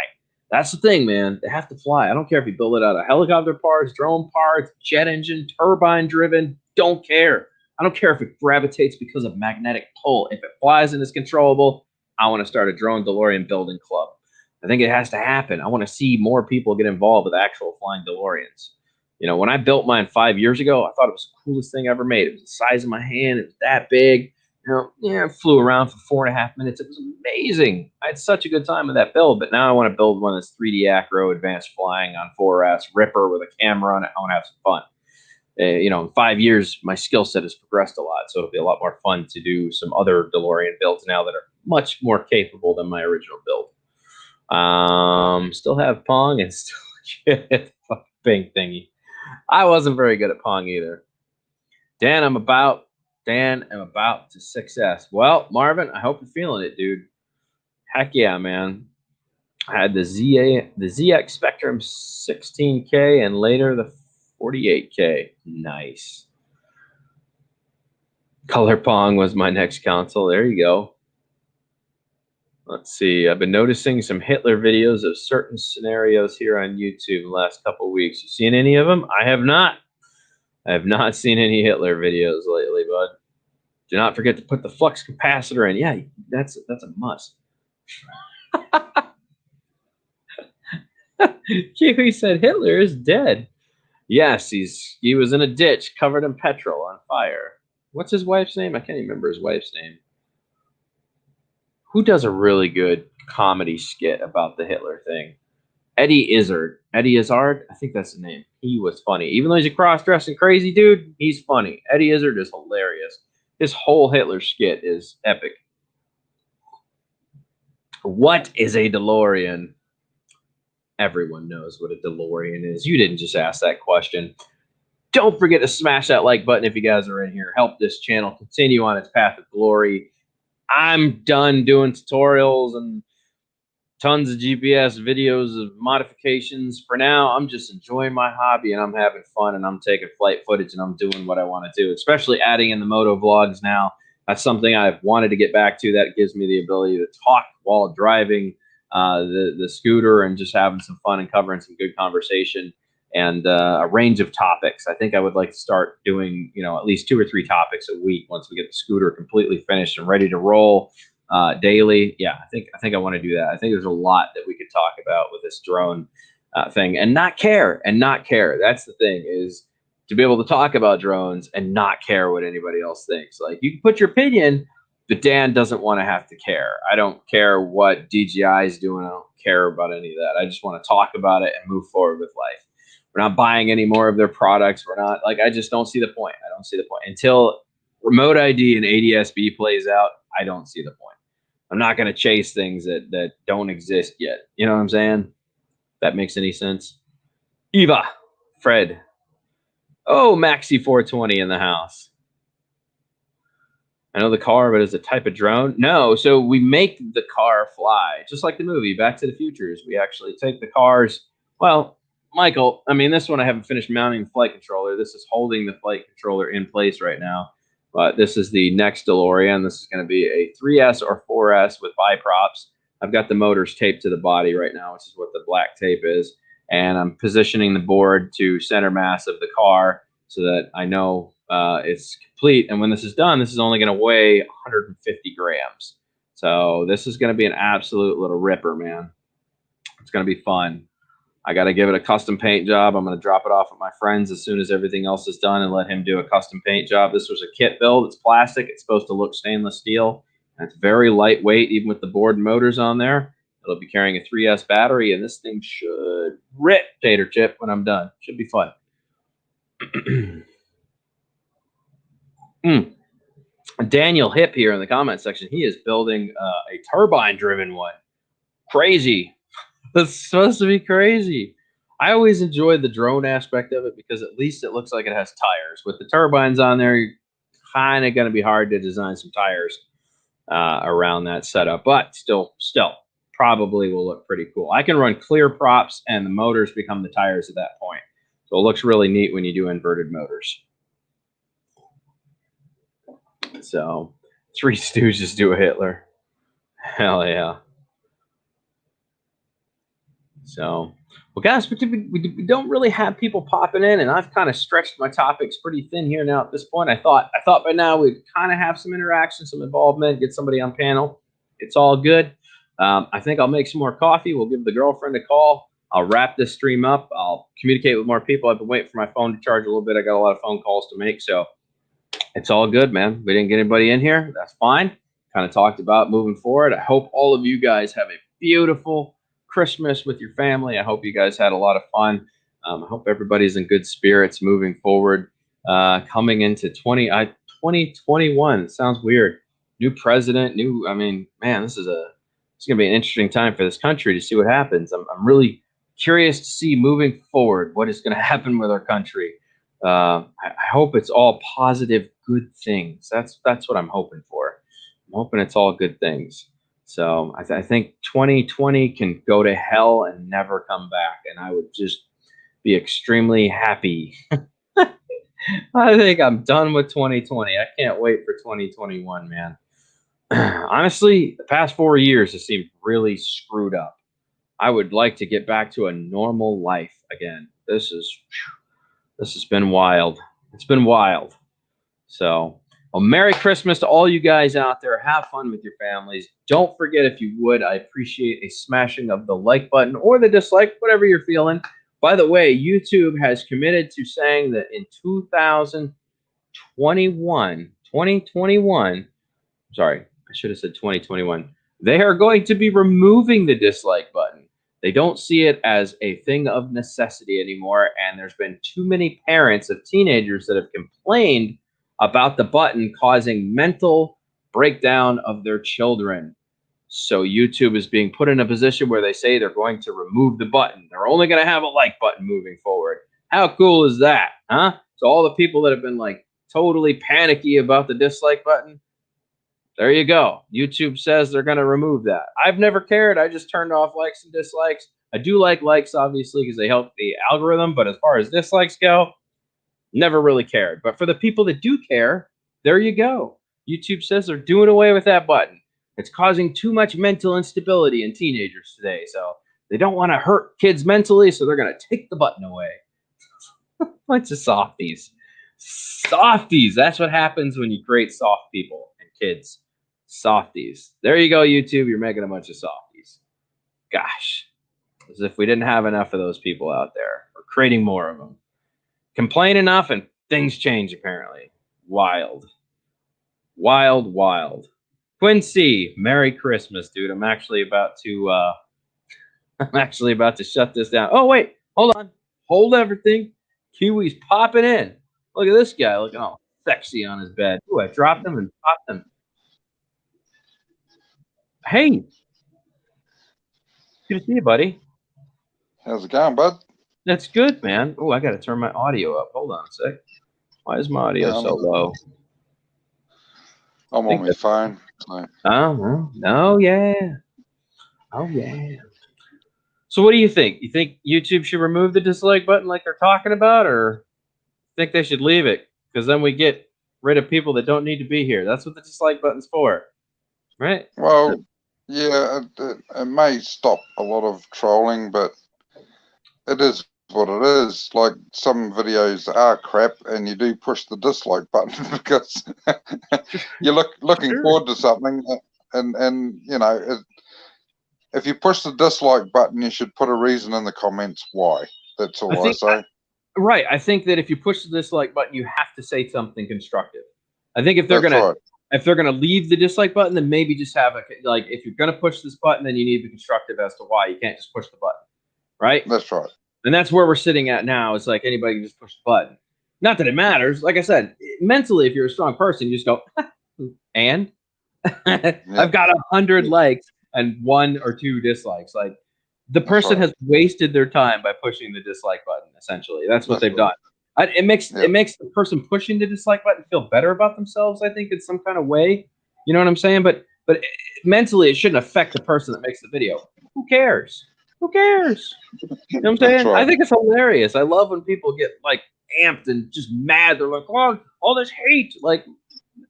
That's the thing, man. They have to fly. I don't care if you build it out of helicopter parts, drone parts, jet engine, turbine driven. Don't care. I don't care if it gravitates because of magnetic pull. If it flies and is controllable, I want to start a drone DeLorean building club. I think it has to happen. I want to see more people get involved with actual flying DeLoreans. You know, when I built mine 5 years ago, I thought it was the coolest thing I ever made. It was the size of my hand. It was that big. You know, yeah, I flew around for 4.5 minutes. It was amazing. I had such a good time with that build. But now I want to build one that's 3D acro, advanced flying on 4S, Ripper with a camera on it. I want to have some fun. You know, in 5 years, my skill set has progressed a lot. So it'll be a lot more fun to do some other DeLorean builds now that are much more capable than my original build. Still have Pong and still get the fucking ping thingy. I wasn't very good at Pong either. Dan, I'm about to success. Well, Marvin, I hope you're feeling it, dude. Heck yeah, man. I had the ZX Spectrum 16K and later the 48K. Nice. Color Pong was my next console. There you go. Let's see. I've been noticing some Hitler videos of certain scenarios here on YouTube the last couple of weeks. You seen any of them? I have not. I have not seen any Hitler videos lately, bud. Do not forget to put the flux capacitor in. Yeah, that's a must. Kiwi said Hitler is dead. Yes, he was in a ditch covered in petrol on fire. What's his wife's name? I can't even remember his wife's name. Who does a really good comedy skit about the Hitler thing? Eddie Izzard. Eddie Izzard? I think that's the name. He was funny. Even though he's a cross-dressing crazy dude, he's funny. Eddie Izzard is hilarious. His whole Hitler skit is epic. What is a DeLorean? Everyone knows what a DeLorean is. You didn't just ask that question. Don't forget to smash that like button if you guys are in here. Help this channel continue on its path of glory. I'm done doing tutorials and tons of GPS videos of modifications. For now, I'm just enjoying my hobby and I'm having fun and I'm taking flight footage and I'm doing what I want to do, especially adding in the moto vlogs now. That's something I've wanted to get back to. That gives me the ability to talk while driving the scooter and just having some fun and covering some good conversation and a range of topics. I think I would like to start doing, you know, at least 2 or 3 topics a week once we get the scooter completely finished and ready to roll daily. Yeah, I think I want to do that. I think there's a lot that we could talk about with this drone thing and not care. That's the thing, is to be able to talk about drones and not care what anybody else thinks. Like, you can put your opinion, but Dan doesn't want to have to care. I don't care what DJI is doing. I don't care about any of that. I just want to talk about it and move forward with life. We're not buying any more of their products. We're not, like, I just don't see the point. I don't see the point. Until remote ID and ADS-B plays out, I don't see the point. I'm not going to chase things that don't exist yet. You know what I'm saying? If that makes any sense. Eva, Fred. Oh, Maxi 420 in the house. I know the car, but is a type of drone? No, so we make the car fly, just like the movie Back to the Futures. We actually take the cars. Well, Michael, I mean, this one I haven't finished mounting the flight controller. This is holding the flight controller in place right now. But this is the next DeLorean. This is going to be a 3S or 4S with biprops. I've got the motors taped to the body right now, which is what the black tape is. And I'm positioning the board to center mass of the car so that I know it's complete. And when this is done, this is only going to weigh 150 grams. So this is going to be an absolute little ripper, man. It's going to be fun. I got to give it a custom paint job. I'm going to drop it off at my friend's as soon as everything else is done and let him do a custom paint job. This was a kit build. It's plastic. It's supposed to look stainless steel. And it's very lightweight, even with the board and motors on there. It'll be carrying a 3S battery, and this thing should rip, Tater Chip, when I'm done. Should be fun. Daniel Hip here in the comment section. He is building a turbine-driven one. Crazy. That's supposed to be crazy. I always enjoy the drone aspect of it because at least it looks like it has tires. With the turbines on there, you're kind of going to be hard to design some tires around that setup. But still, probably will look pretty cool. I can run clear props, and the motors become the tires at that point. So it looks really neat when you do inverted motors. So, Three Stooges do a Hitler. Hell yeah. So, well, guys, we don't really have people popping in, and I've kind of stretched my topics pretty thin here now at this point. I thought by now we'd kind of have some interaction, some involvement, get somebody on panel. It's all good. I think I'll make some more coffee. We'll give the girlfriend a call. I'll wrap this stream up. I'll communicate with more people. I've been waiting for my phone to charge a little bit. I got a lot of phone calls to make, so it's all good, man. We didn't get anybody in here. That's fine. Kind of talked about moving forward. I hope all of you guys have a beautiful Christmas with your family. I hope you guys had a lot of fun. I hope everybody's in good spirits moving forward. Coming into 2021. Sounds weird. New president, man, this is going to be an interesting time for this country to see what happens. I'm really curious to see moving forward what is going to happen with our country. I hope it's all positive, good things. That's what I'm hoping for. I'm hoping it's all good things. So I think 2020 can go to hell and never come back, and I would just be extremely happy. I think I'm done with 2020. I can't wait for 2021, man. Honestly, the past 4 years have seemed really screwed up. I would like to get back to a normal life again. This has been wild. It's been wild. So, well, Merry Christmas to all you guys out there. Have fun with your families. Don't forget, if you would, I appreciate a smashing of the like button or the dislike, whatever you're feeling. By the way, YouTube has committed to saying that in 2021, sorry, I should have said 2021, they are going to be removing the dislike button. They don't see it as a thing of necessity anymore, and there's been too many parents of teenagers that have complained about the button causing mental breakdown of their children. So YouTube is being put in a position where they say they're going to remove the button. They're only going to have a like button moving forward. How cool is that, huh? So all the people that have been like totally panicky about the dislike button, there you go. YouTube says they're going to remove that. I've never cared. I just turned off likes and dislikes. I do like likes, obviously, because they help the algorithm. But as far as dislikes go, never really cared. But for the people that do care, there you go. YouTube says they're doing away with that button. It's causing too much mental instability in teenagers today. So they don't want to hurt kids mentally, so they're going to take the button away. Bunch of softies. Softies. That's what happens when you create soft people and kids. Softies. There you go, YouTube. You're making a bunch of softies. Gosh. As if we didn't have enough of those people out there. We're creating more of them. Complain enough and things change, apparently. Wild. Wild, wild. Quincy, Merry Christmas, dude. I'm actually about to shut this down. Oh, wait. Hold on. Hold everything. Kiwi's popping in. Look at this guy looking all sexy on his bed. Ooh, I dropped him and popped him. Hey. Good to see you, buddy.
How's it going, bud?
That's good, man. Oh, I got to turn my audio up. Hold on a sec. Why is my audio so low?
I'm on my phone. So.
Oh, yeah. Oh, yeah. So what do you think? You think YouTube should remove the dislike button like they're talking about, or think they should leave it? Because then we get rid of people that don't need to be here. That's what the dislike button's for, right?
Well, yeah, it may stop a lot of trolling, but it is what it is. Like, some videos are crap, and you do push the dislike button because you're looking forward to something, and you know, if you push the dislike button, you should put a reason in the comments why. That's all I say.
Right. I think that if you push the dislike button, you have to say something constructive. I think if they're going to If they're going to leave the dislike button, then maybe just have like if you're going to push this button, then you need to be constructive as to why. You can't just push the button, right?
That's right.
And that's where we're sitting at now. It's like anybody can just push the button. Not that it matters. Like I said, mentally, if you're a strong person, you just go, and I've got 100 likes and 1 or 2 dislikes. Like the person has wasted their time by pushing the dislike button. Essentially, that's what they've done. It makes the person pushing the dislike button feel better about themselves. I think in some kind of way. You know what I'm saying? But mentally, it shouldn't affect the person that makes the video. Who cares? Who cares? You know what I'm saying? Right. I think it's hilarious. I love when people get like amped and just mad. They're like, "Oh, all this hate!" Like,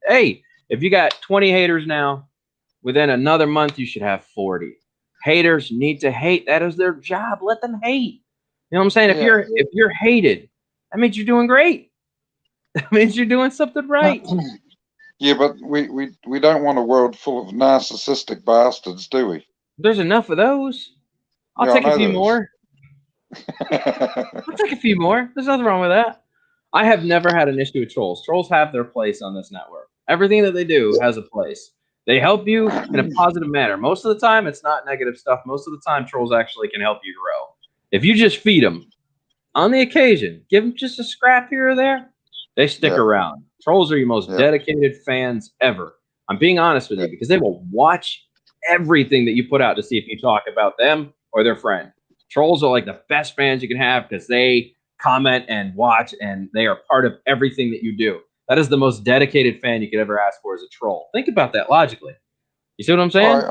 hey, if you got 20 haters now, within another month you should have 40. Haters need to hate. That is their job. Let them hate. You know what I'm saying? If you're hated, that means you're doing great. That means you're doing something right.
Yeah, but we don't want a world full of narcissistic bastards, do we?
There's enough of those. I'll take a few more. I'll take a few more. There's nothing wrong with that. I have never had an issue with trolls. Trolls have their place on this network. Everything that they do has a place. They help you in a positive manner. Most of the time, it's not negative stuff. Most of the time, trolls actually can help you grow. If you just feed them, on the occasion, give them just a scrap here or there, they stick around. Trolls are your most dedicated fans ever. I'm being honest with you because they will watch everything that you put out to see if you talk about them or their friend. Trolls are like the best fans you can have because they comment and watch and they are part of everything that you do. That is the most dedicated fan you could ever ask for as a troll. Think about that logically. You see what I'm saying?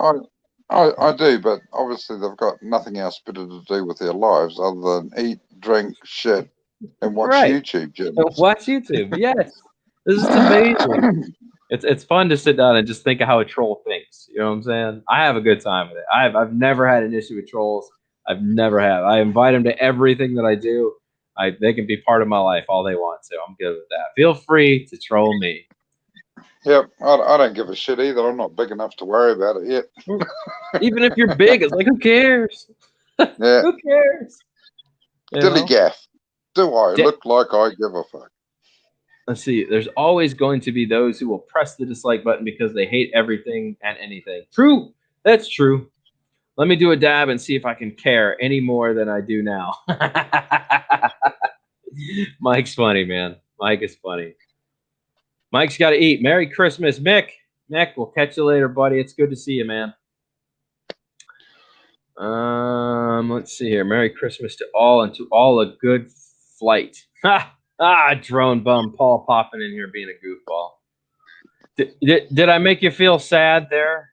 I do, but obviously they've got nothing else better to do with their lives other than eat, drink, shit, and watch YouTube.
Watch YouTube, yes. This is amazing. It's fun to sit down and just think of how a troll thinks. You know what I'm saying? I have a good time with it. I've never had an issue with trolls. I've never had. I invite them to everything that I do. They can be part of my life all they want to. I'm good with that. Feel free to troll me.
Yep, I don't give a shit either. I'm not big enough to worry about it yet.
Even if you're big, it's like, who cares?
Yeah.
Who cares?
Dilly gaff. Do I look like I give a fuck?
Let's see. There's always going to be those who will press the dislike button because they hate everything and anything. True. That's true. Let me do a dab and see if I can care any more than I do now. Mike's funny, man. Mike is funny. Mike's got to eat. Merry Christmas, Mick. Mick, we'll catch you later, buddy. It's good to see you, man. Let's see here. Merry Christmas to all and to all a good flight. Drone bum Paul popping in here being a goofball. Did I make you feel sad there,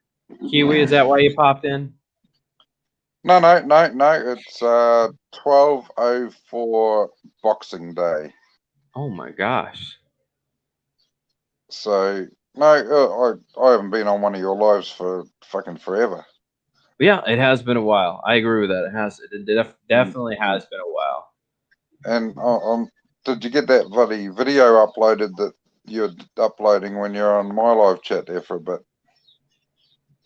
Kiwi? Is that why you popped in?
No. It's 12:04 Boxing Day.
Oh my gosh.
So no, I haven't been on one of your lives for fucking forever.
Yeah, it has been a while. I agree with that. It definitely has been a while.
And did you get that bloody video uploaded that you're uploading when you're on my live chat there for a bit?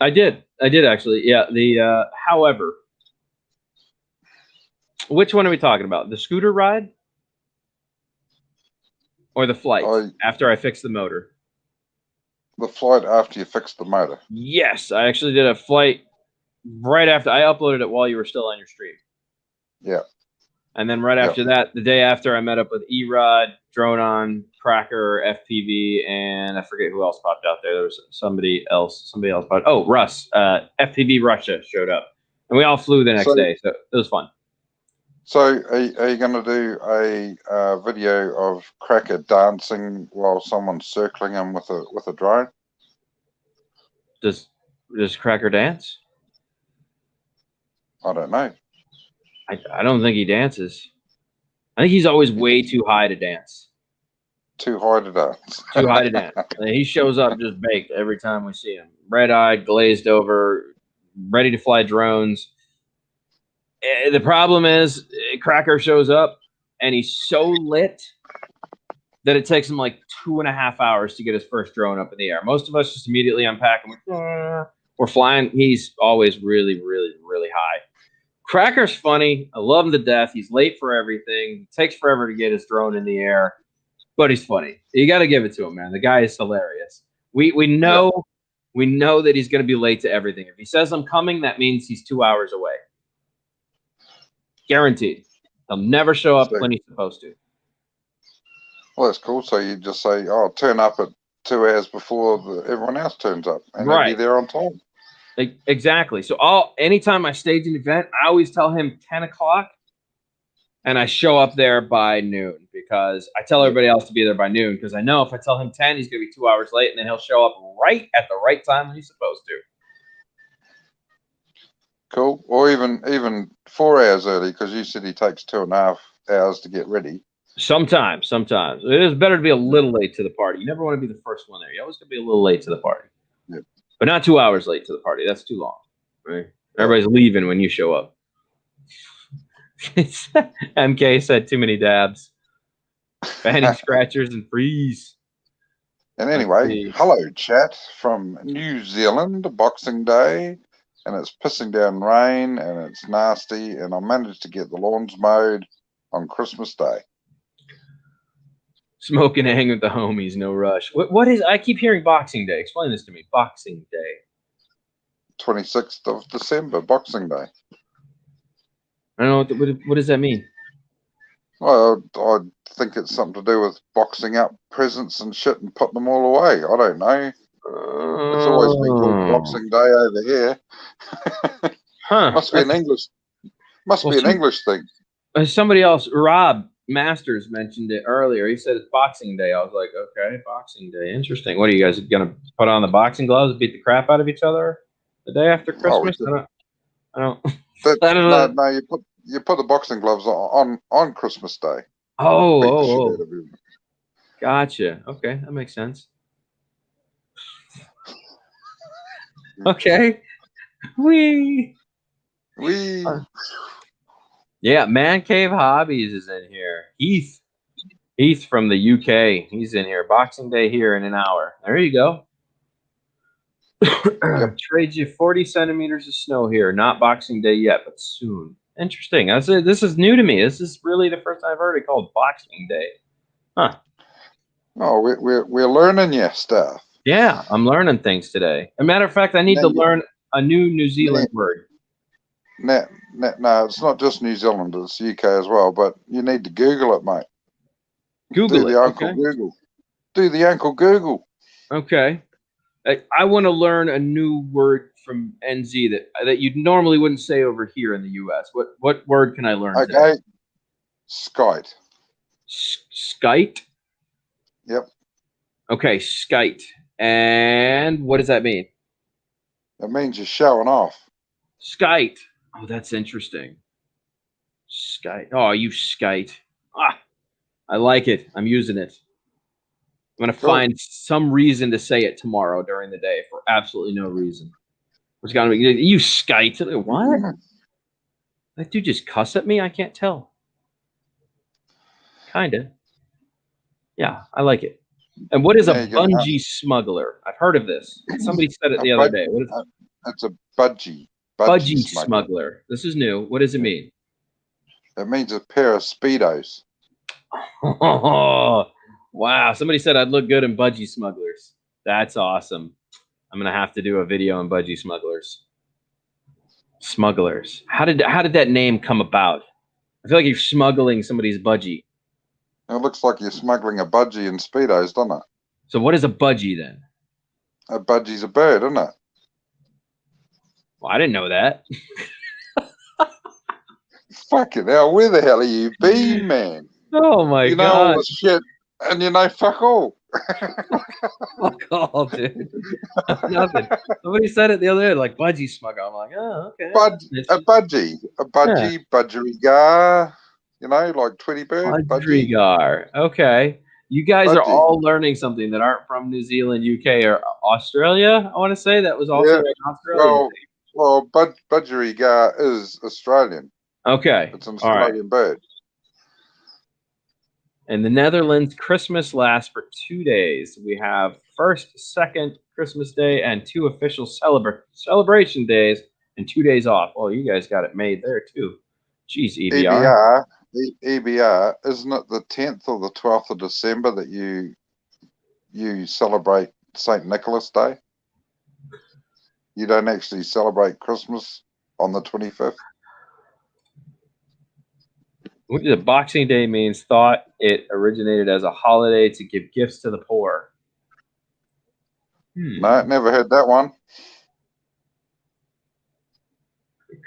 I did actually. Yeah. However, which one are we talking about? The scooter ride or the flight after I fixed the motor?
The flight after you fixed the motor.
Yes, I actually did a flight right after. I uploaded it while you were still on your stream.
Yeah. And
then right after that, the day after, I met up with E-Rod, Drone On, Cracker, FPV, and I forget who else popped out there. There was somebody else popped. Oh, Russ. FPV Russia showed up. And we all flew the next day, so it was fun.
So are you going to do a video of Cracker dancing while someone's circling him with a drone?
Does Cracker dance?
I don't know.
I don't think he dances. I think he's always way too high to dance.
Too high to dance.
Too high to dance. And he shows up just baked every time we see him. Red-eyed, glazed over, ready to fly drones. The problem is Cracker shows up and he's so lit that it takes him like 2.5 hours to get his first drone up in the air. Most of us just immediately unpack and we're flying. He's always really, really, really high. Cracker's funny. I love him to death. He's late for everything. It takes forever to get his drone in the air, but he's funny. You got to give it to him, man. The guy is hilarious. We know that he's going to be late to everything. If he says I'm coming, that means he's 2 hours away. Guaranteed. He'll never show up when he's supposed to.
Well, that's cool. So you just say, "Oh, turn up at 2 hours before everyone else turns up, and they'll be there on time."
Exactly. So anytime I stage an event, I always tell him 10 o'clock, and I show up there by noon because I tell everybody else to be there by noon because I know if I tell him 10, he's going to be 2 hours late, and then he'll show up right at the right time when he's supposed to.
Cool. Or even 4 hours early, because you said he takes 2.5 hours to get ready.
Sometimes. It is better to be a little late to the party. You never want to be the first one there. You always got to be a little late to the party.
Yep.
But not 2 hours late to the party. That's too long. Right? Everybody's leaving when you show up. MK said too many dabs. Fanning scratchers and freeze.
And anyway, hello, chat from New Zealand, Boxing Day. And it's pissing down rain, and it's nasty, and I managed to get the lawns mowed on Christmas Day.
Smoke and hang with the homies, no rush. What is? I keep hearing Boxing Day. Explain this to me. Boxing Day.
26th of December, Boxing Day.
I don't know. What does that mean?
Well, I think it's something to do with boxing up presents and shit and putting them all away. I don't know. It's always been called Boxing Day over here. Must be an English thing.
Somebody else, Rob Masters, mentioned it earlier. He said it's Boxing Day. I was like, okay, Boxing Day, interesting. What are you guys gonna put on the boxing gloves and beat the crap out of each other the day after Christmas? I don't know.
No, you put the boxing gloves on Christmas Day.
Oh. Gotcha. Okay, that makes sense. Okay. Yeah, Man Cave Hobbies is in here. Heath from the UK. He's in here. Boxing Day here in an hour. There you go. Trade you 40 centimeters of snow here. Not Boxing Day yet, but soon. Interesting. This is new to me. This is really the first I've heard it called Boxing Day. Huh.
Oh, we're learning your stuff.
Yeah, I'm learning things today. As a matter of fact, I need to learn a new New Zealand word.
No, it's not just New Zealand, it's UK as well, but you need to Google it, mate.
Google
Do the Uncle Google. Do the Uncle Google.
Okay. I want to learn a new word from NZ that you normally wouldn't say over here in the US. What word can I learn today?
Skite.
Skite?
Yep.
Okay, skite. And what does that mean?
It means you're showing off.
Skite. Oh, that's interesting. Skite. Oh, you skite. I like it. I'm using it. I'm going to find some reason to say it tomorrow during the day for absolutely no reason. What's going to be? You skite. What? That dude just cuss at me? I can't tell. Kind of. Yeah, I like it. And what is a bungee smuggler? I've heard of this. Somebody said it the other day. What is
it's a budgie.
Budgie smuggler. This is new. What does it mean?
It means a pair of Speedos.
Oh, wow. Somebody said I'd look good in budgie smugglers. That's awesome. I'm going to have to do a video on budgie smugglers. Smugglers. How did that name come about? I feel like you're smuggling somebody's budgie.
It looks like you're smuggling a budgie in Speedos, doesn't it?
So what is a budgie then?
A budgie's a bird, isn't it?
Well, I didn't know that.
Fucking hell, where the hell are you been, man?
Oh my God.
You know all this shit, and you know fuck all.
Fuck all, dude. Nothing. Somebody said it the other day, like budgie smuggler. I'm like, oh, okay.
A budgie, budgerigar. You know, like Tweety Bird.
Budgerigar. Okay. You guys are all learning something that aren't from New Zealand, UK, or Australia. I want to say that was also in Australia.
Well, budgerigar is Australian.
Okay.
It's an Australian bird.
In the Netherlands, Christmas lasts for 2 days. We have first, second Christmas Day, and 2 official celebration days, and 2 days off. Oh, you guys got it made there too. Jeez, EBR.
EBR, isn't it the 10th or the 12th of December that you celebrate St. Nicholas Day? You don't actually celebrate Christmas on the 25th?
The Boxing Day means thought it originated as a holiday to give gifts to the poor.
No, never heard that one.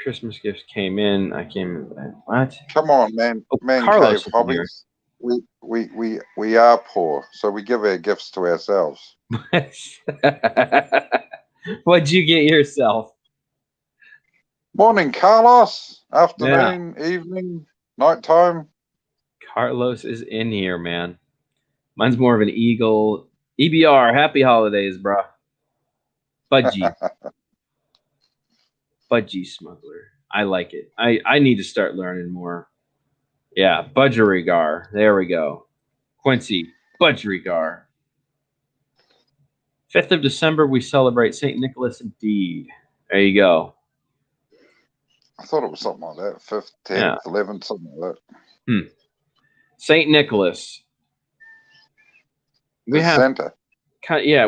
Christmas gifts came in. I came in. What?
Come on, man.
Oh,
Man
Carlos
cave hobbies. We are poor, so we give our gifts to ourselves.
What'd you get yourself?
Morning, Carlos. Afternoon, evening, nighttime.
Carlos is in here, man. Mine's more of an eagle. EBR, happy holidays, bro. Budgie. Budgie smuggler. I like it. I need to start learning more. Yeah, Budgerigar. There we go. Quincy, Budgerigar. 5th of December, we celebrate St. Nicholas indeed. There you go.
I thought it was something like that. 5th, 10th, 11th, something like
that. St. Nicholas. We have
Santa.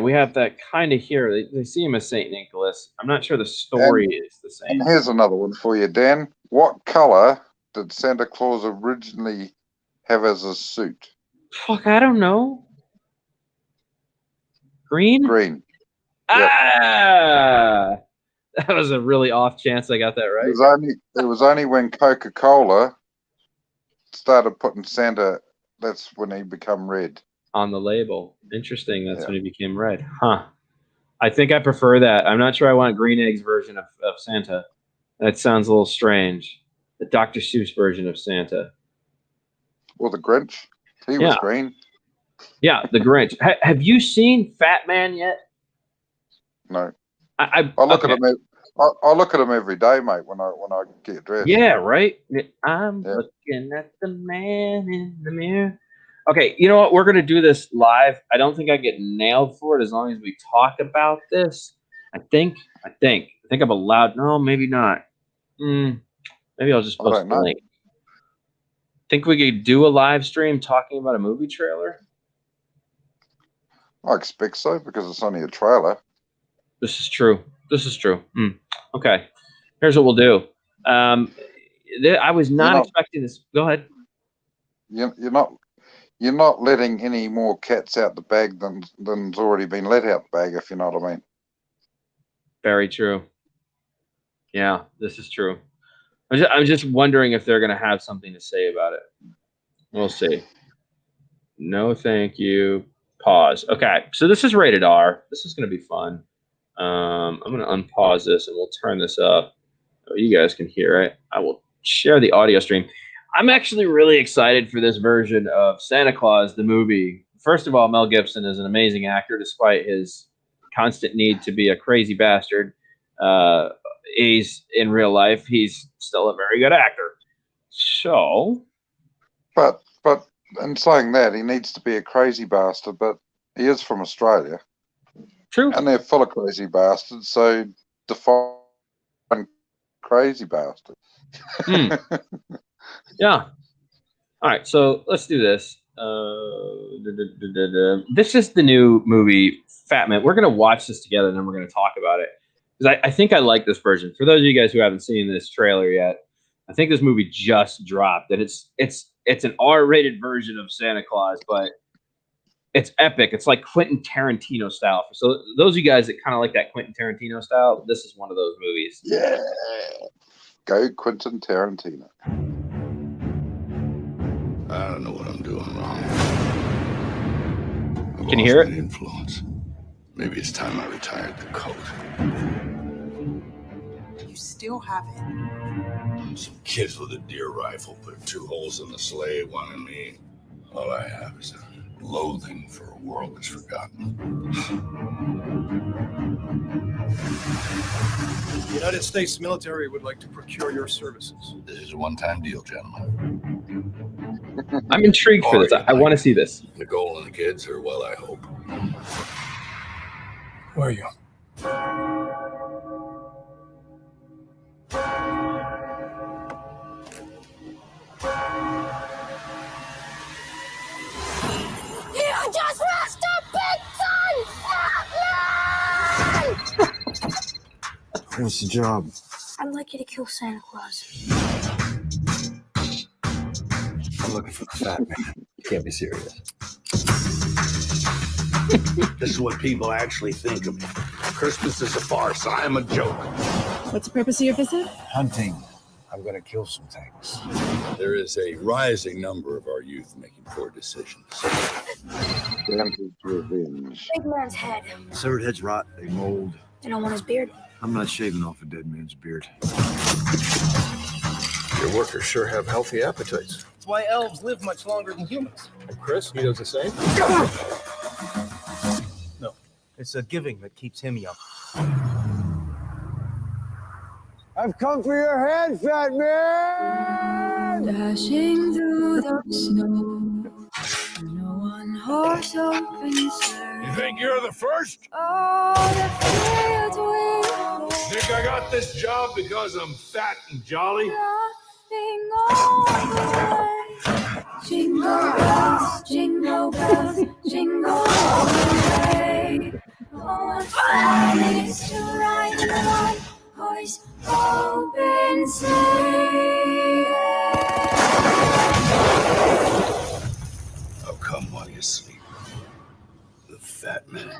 We have that kind of here. They see him as St. Nicholas. I'm not sure the story is the same.
And here's another one for you, Dan. What color did Santa Claus originally have as a suit?
Fuck, I don't know. Green?
Green.
Yep. Ah! That was a really off chance I got that right.
It was only when Coca-Cola started putting Santa, that's when he became red.
On the label. Interesting. That's when he became red. Huh. I think I prefer that. I'm not sure I want Green Egg's version of Santa. That sounds a little strange. The Dr. Seuss version of Santa.
Or the Grinch. He was green.
Yeah, the Grinch. Have you seen Fat Man yet?
No. I look at him. I look at him every day, mate. When I get dressed.
Yeah, right. I'm looking at the man in the mirror. Okay, you know what? We're gonna do this live. I don't think I get nailed for it as long as we talk about this. I think I'm allowed. No, maybe not. Maybe I'll just post the link. Think we could do a live stream talking about a movie trailer?
I expect so because it's only a trailer.
This is true. Okay. Here's what we'll do. I was not expecting this. Go ahead.
You're not letting any more cats out the bag than's already been let out the bag, if you know what I mean.
Very true. Yeah, this is true. I'm just wondering if they're going to have something to say about it. We'll see. No, thank you. Pause. Okay, so this is rated R. This is going to be fun. I'm going to unpause this and we'll turn this up. So you guys can hear it. I will share the audio stream. I'm actually really excited for this version of Santa Claus, the movie. First of all, Mel Gibson is an amazing actor, despite his constant need to be a crazy bastard. He's in real life, he's still a very good actor. So,
but in saying that, he needs to be a crazy bastard. But he is from Australia.
True,
and they're full of crazy bastards. So define crazy bastard.
Yeah. All right, so let's do this. This is the new movie, Fat Man. We're going to watch this together, and then we're going to talk about it. Because I think I like this version. For those of you guys who haven't seen this trailer yet, I think this movie just dropped. And it's an R-rated version of Santa Claus, but it's epic. It's like Quentin Tarantino style. So those of you guys that kind of like that Quentin Tarantino style, this is one of those movies.
Yeah. Go Quentin Tarantino.
I don't know what I'm doing wrong.
Can you hear it?
Influence. Maybe it's time I retired the coat.
You still have it.
Some kids with a deer rifle put 2 holes in the sleigh, one in me. All I have is a loathing for a world that's forgotten.
The United States military would like to procure your services.
This is a one-time deal, gentlemen.
I'm intrigued for this. I want to see this.
Nicole and the kids are well, I hope.
Who are you?
You just lost a big son! What's the job?
I'd like you to kill Santa Claus.
I'm looking for the fat man. You can't be serious.
This is what people actually think of me. Christmas is a farce. I am a joke.
What's the purpose of your visit?
Hunting. I'm gonna kill some things.
There is a rising number of our youth making poor decisions.
Santa's revenge.
Big man's head.
Severed heads rot, they mold.
They don't want his beard.
I'm not shaving off a dead man's beard.
Your workers sure have healthy appetites.
That's why elves live much longer than humans.
And Chris, he does the same?
No, it's a giving that keeps him young.
I've come for your head, fat man!
Dashing through the snow. No one horse open sleigh.
You think you're the first?
Oh, the fields we
Think I got this job because I'm fat and jolly?
laughing all the way. Jingle bells, jingle all the way. Oh, what fun it is to ride in a one-horse open sleigh.
I'll come while you sleep. The fat man.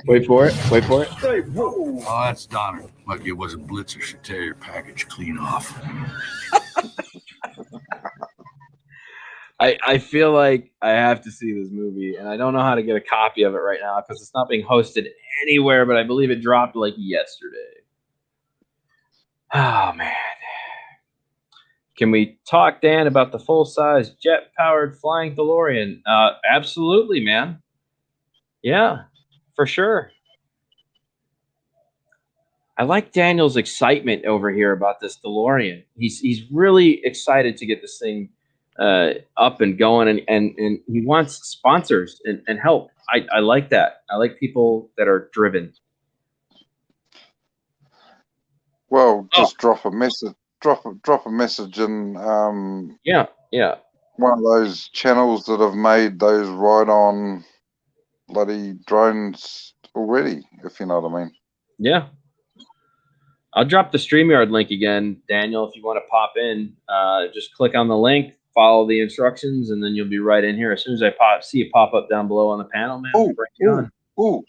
Wait for it. Wait for it.
Oh, that's Donner. Lucky it wasn't Blitzer. Should tear your package clean off.
I feel like I have to see this movie, and I don't know how to get a copy of it right now because it's not being hosted anywhere, but I believe it dropped like yesterday. Oh, man. Can we talk, Dan, about the full-size jet-powered flying DeLorean? Absolutely, man. Yeah, for sure. I like Daniel's excitement over here about this DeLorean. He's really excited to get this thing up and going, and he wants sponsors and help. I like that. I like people that are driven.
Well, just drop a message. Drop a message in
Yeah.
one of those channels that have made those ride-on bloody drones already, if you know what I mean.
Yeah. I'll drop the StreamYard link again, Daniel, if you want to pop in. Just click on the link, follow the instructions, and then you'll be right in here. As soon as I see it pop up down below on the panel, man,
Ooh,
bring it on.
Ooh,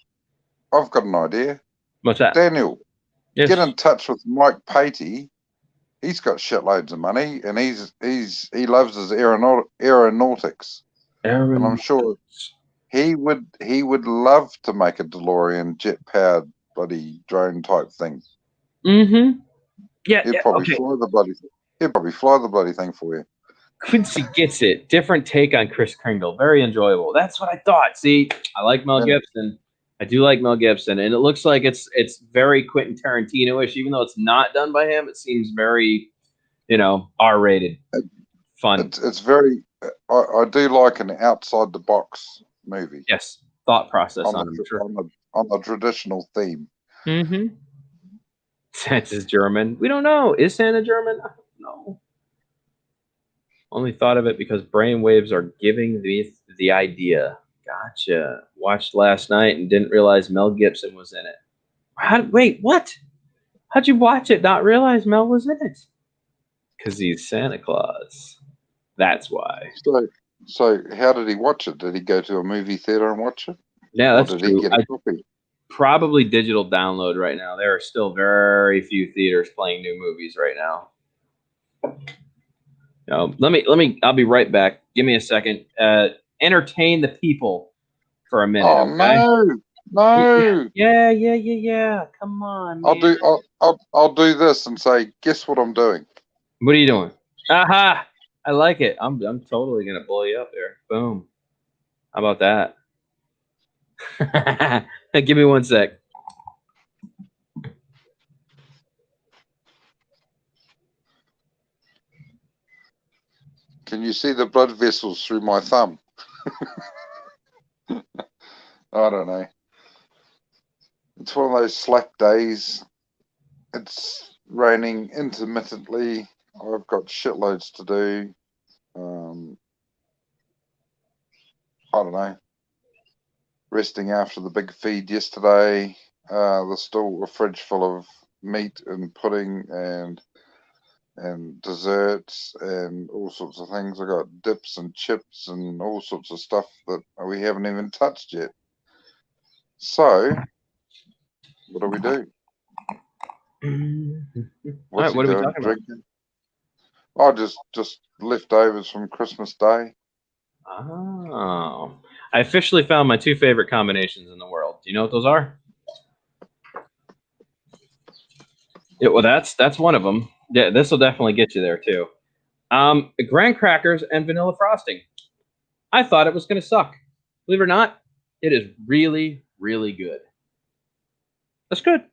I've got an idea.
What's that?
Daniel,
Yes.
get in touch with Mike Patey. He's got shitloads of money, and he loves his aeronautics. And I'm sure he would love to make a DeLorean jet-powered bloody drone type thing.
Mm-hmm. Yeah.
He'd probably fly the bloody thing. He'd probably fly the bloody thing for you.
Quincy gets it. Different take on Kris Kringle. Very enjoyable. That's what I thought. See, I like Mel Gibson. I do like Mel Gibson, and it looks like it's very Quentin Tarantino-ish. Even though it's not done by him, it seems very, R-rated, fun.
It's very. I do like an outside the box movie.
Yes, thought process
on the traditional theme.
Mm-hmm. Santa's German. We don't know. Is Santa German? I don't know. Only thought of it because brainwaves are giving the idea. Gotcha. Watched last night and didn't realize Mel Gibson was in it. Wait, what? How'd you watch it? Not realize Mel was in it? Because he's Santa Claus. That's why.
So how did he watch it? Did he go to a movie theater and watch it?
Yeah, that's
or did
true.
he get a copy?
Probably digital download right now. There are still very few theaters playing new movies right now. I'll be right back. Give me a second. Entertain the people for a minute.
Oh,
okay?
No.
Yeah. Come on, man.
I'll do this and say, guess what I'm doing?
What are you doing? Aha! I like it. I'm totally gonna blow you up there. Boom. How about that? Give me one sec.
Can you see the blood vessels through my thumb? I don't know. It's one of those slack days. It's raining intermittently. I've got shitloads to do. I don't know. Resting after the big feed yesterday. There's still a fridge full of meat and pudding and desserts and all sorts of things. I got dips and chips and all sorts of stuff that we haven't even touched yet. So, what do we do? What's
Alright, what
he
are we
doing?
talking about?
Drinking? Oh, just leftovers from Christmas Day.
Oh, I officially found my 2 favorite combinations in the world. Do you know what those are? Yeah, well, that's one of them. Yeah, this will definitely get you there too. Graham crackers and vanilla frosting. I thought it was going to suck. Believe it or not, it is really, really good. That's good.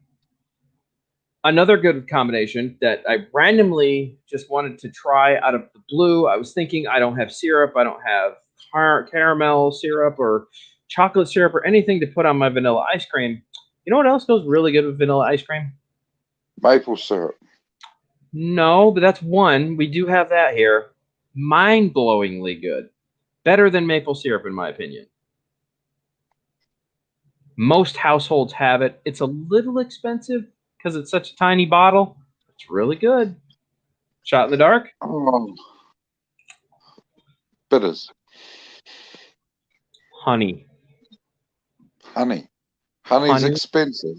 Another good combination that I randomly just wanted to try out of the blue. I was thinking I don't have syrup. I don't have caramel syrup or chocolate syrup or anything to put on my vanilla ice cream. You know what else goes really good with vanilla ice cream?
Maple syrup.
No, but that's one. We do have that here. Mind-blowingly good. Better than maple syrup, in my opinion. Most households have it. It's a little expensive because it's such a tiny bottle. It's really good. Shot in the dark?
Oh. Bitters.
Honey.
Honey. Honey's
Honey.
expensive.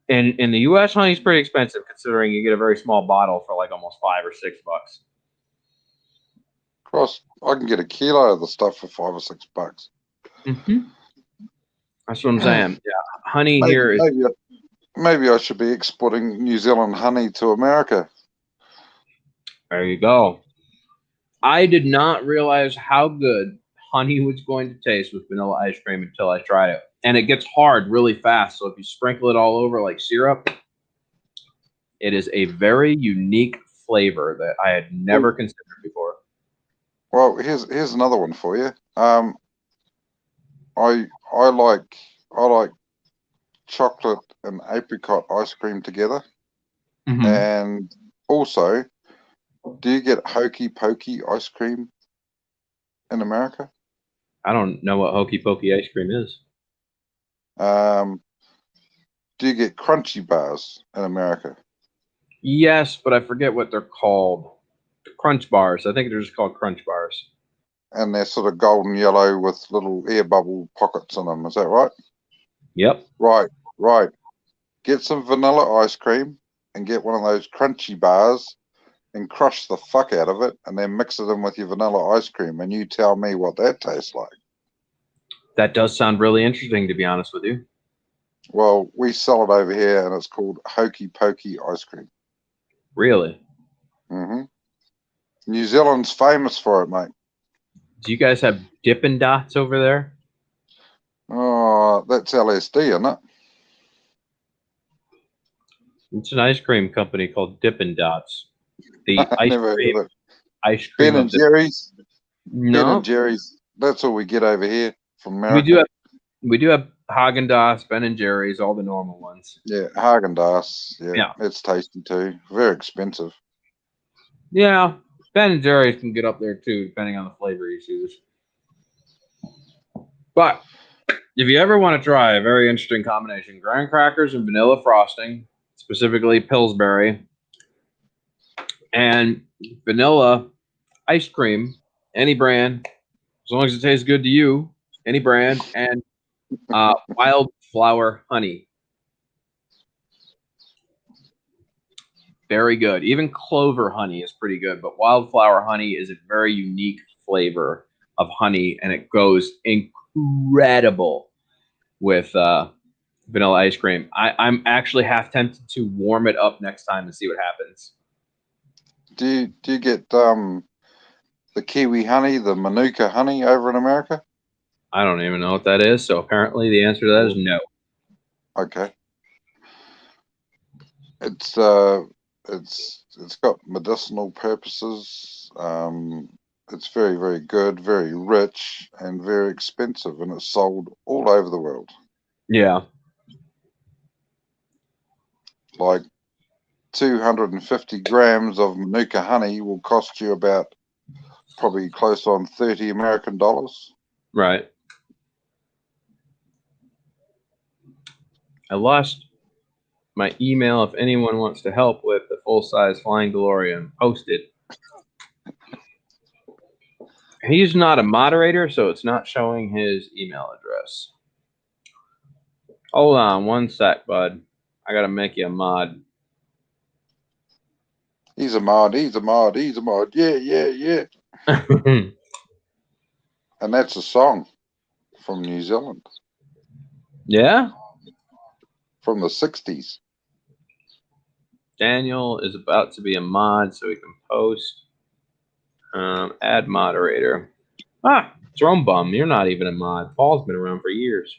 In the US, honey's pretty expensive considering you get a very small bottle for like almost $5 or $6.
Cross, I can get a kilo of the stuff for $5 or $6.
Mm-hmm. That's what I'm saying. Yeah, honey here is.
Maybe I should be exporting New Zealand honey to America.
There you go. I did not realize how good honey was going to taste with vanilla ice cream until I tried it. And it gets hard really fast. So if you sprinkle it all over like syrup, it is a very unique flavor that I had never considered before.
Well, here's another one for you. I like chocolate and apricot ice cream together.
Mm-hmm.
And also, do you get Hokey Pokey ice cream in America?
I don't know what Hokey Pokey ice cream is.
Do you get Crunchy bars in America?
Yes, but I forget what they're called. Crunch bars. I think they're just called Crunch bars.
And they're sort of golden yellow with little air bubble pockets in them. Is that right?
Yep.
Right. Get some vanilla ice cream and get one of those Crunchy bars and crush the fuck out of it and then mix it in with your vanilla ice cream and you tell me what that tastes like.
That does sound really interesting, to be honest with you.
Well, we sell it over here and it's called Hokey Pokey ice cream.
Really?
Mm-hmm. New Zealand's famous for it, mate.
Do you guys have Dippin' Dots over there?
Oh, that's LSD, isn't it?
It's an ice cream company called Dippin' Dots. The ice
Never
cream.
heard of it.
Ice cream.
Ben and Jerry's.
No.
Ben and Jerry's. That's all we get over here from America.
We do have Haagen-Dazs, Ben and Jerry's, all the normal ones.
Yeah, Haagen-Dazs.
Yeah.
It's tasty too. Very expensive.
Yeah, Ben and Jerry's can get up there too, depending on the flavor you choose. But if you ever want to try a very interesting combination, graham crackers and vanilla frosting, specifically Pillsbury, and vanilla ice cream, any brand, as long as it tastes good to you, any brand, and wildflower honey. Very good. Even clover honey is pretty good, but wildflower honey is a very unique flavor of honey, and it goes incredible with vanilla ice cream. I'm actually half tempted to warm it up next time and see what happens.
Do you get the kiwi honey, the Manuka honey over in America?
I don't even know what that is, so apparently the answer to that is no.
Okay. It's got medicinal purposes. It's very, very good, very rich, and very expensive, and it's sold all over the world.
Yeah.
Like 250 grams of Manuka honey will cost you about probably close on $30 American.
Right. I lost my email. If anyone wants to help with the full-size Flying DeLorean, post it. He's not a moderator, so it's not showing his email address. Hold on one sec, bud. I gotta make you a mod.
He's a mod. He's a mod. He's a mod. Yeah, yeah, yeah. And that's a song from New Zealand,
Yeah?
from the 60s.
Daniel is about to be a mod, so we can post. Add moderator. Ah, Throne Bum, you're not even a mod. Paul's been around for years.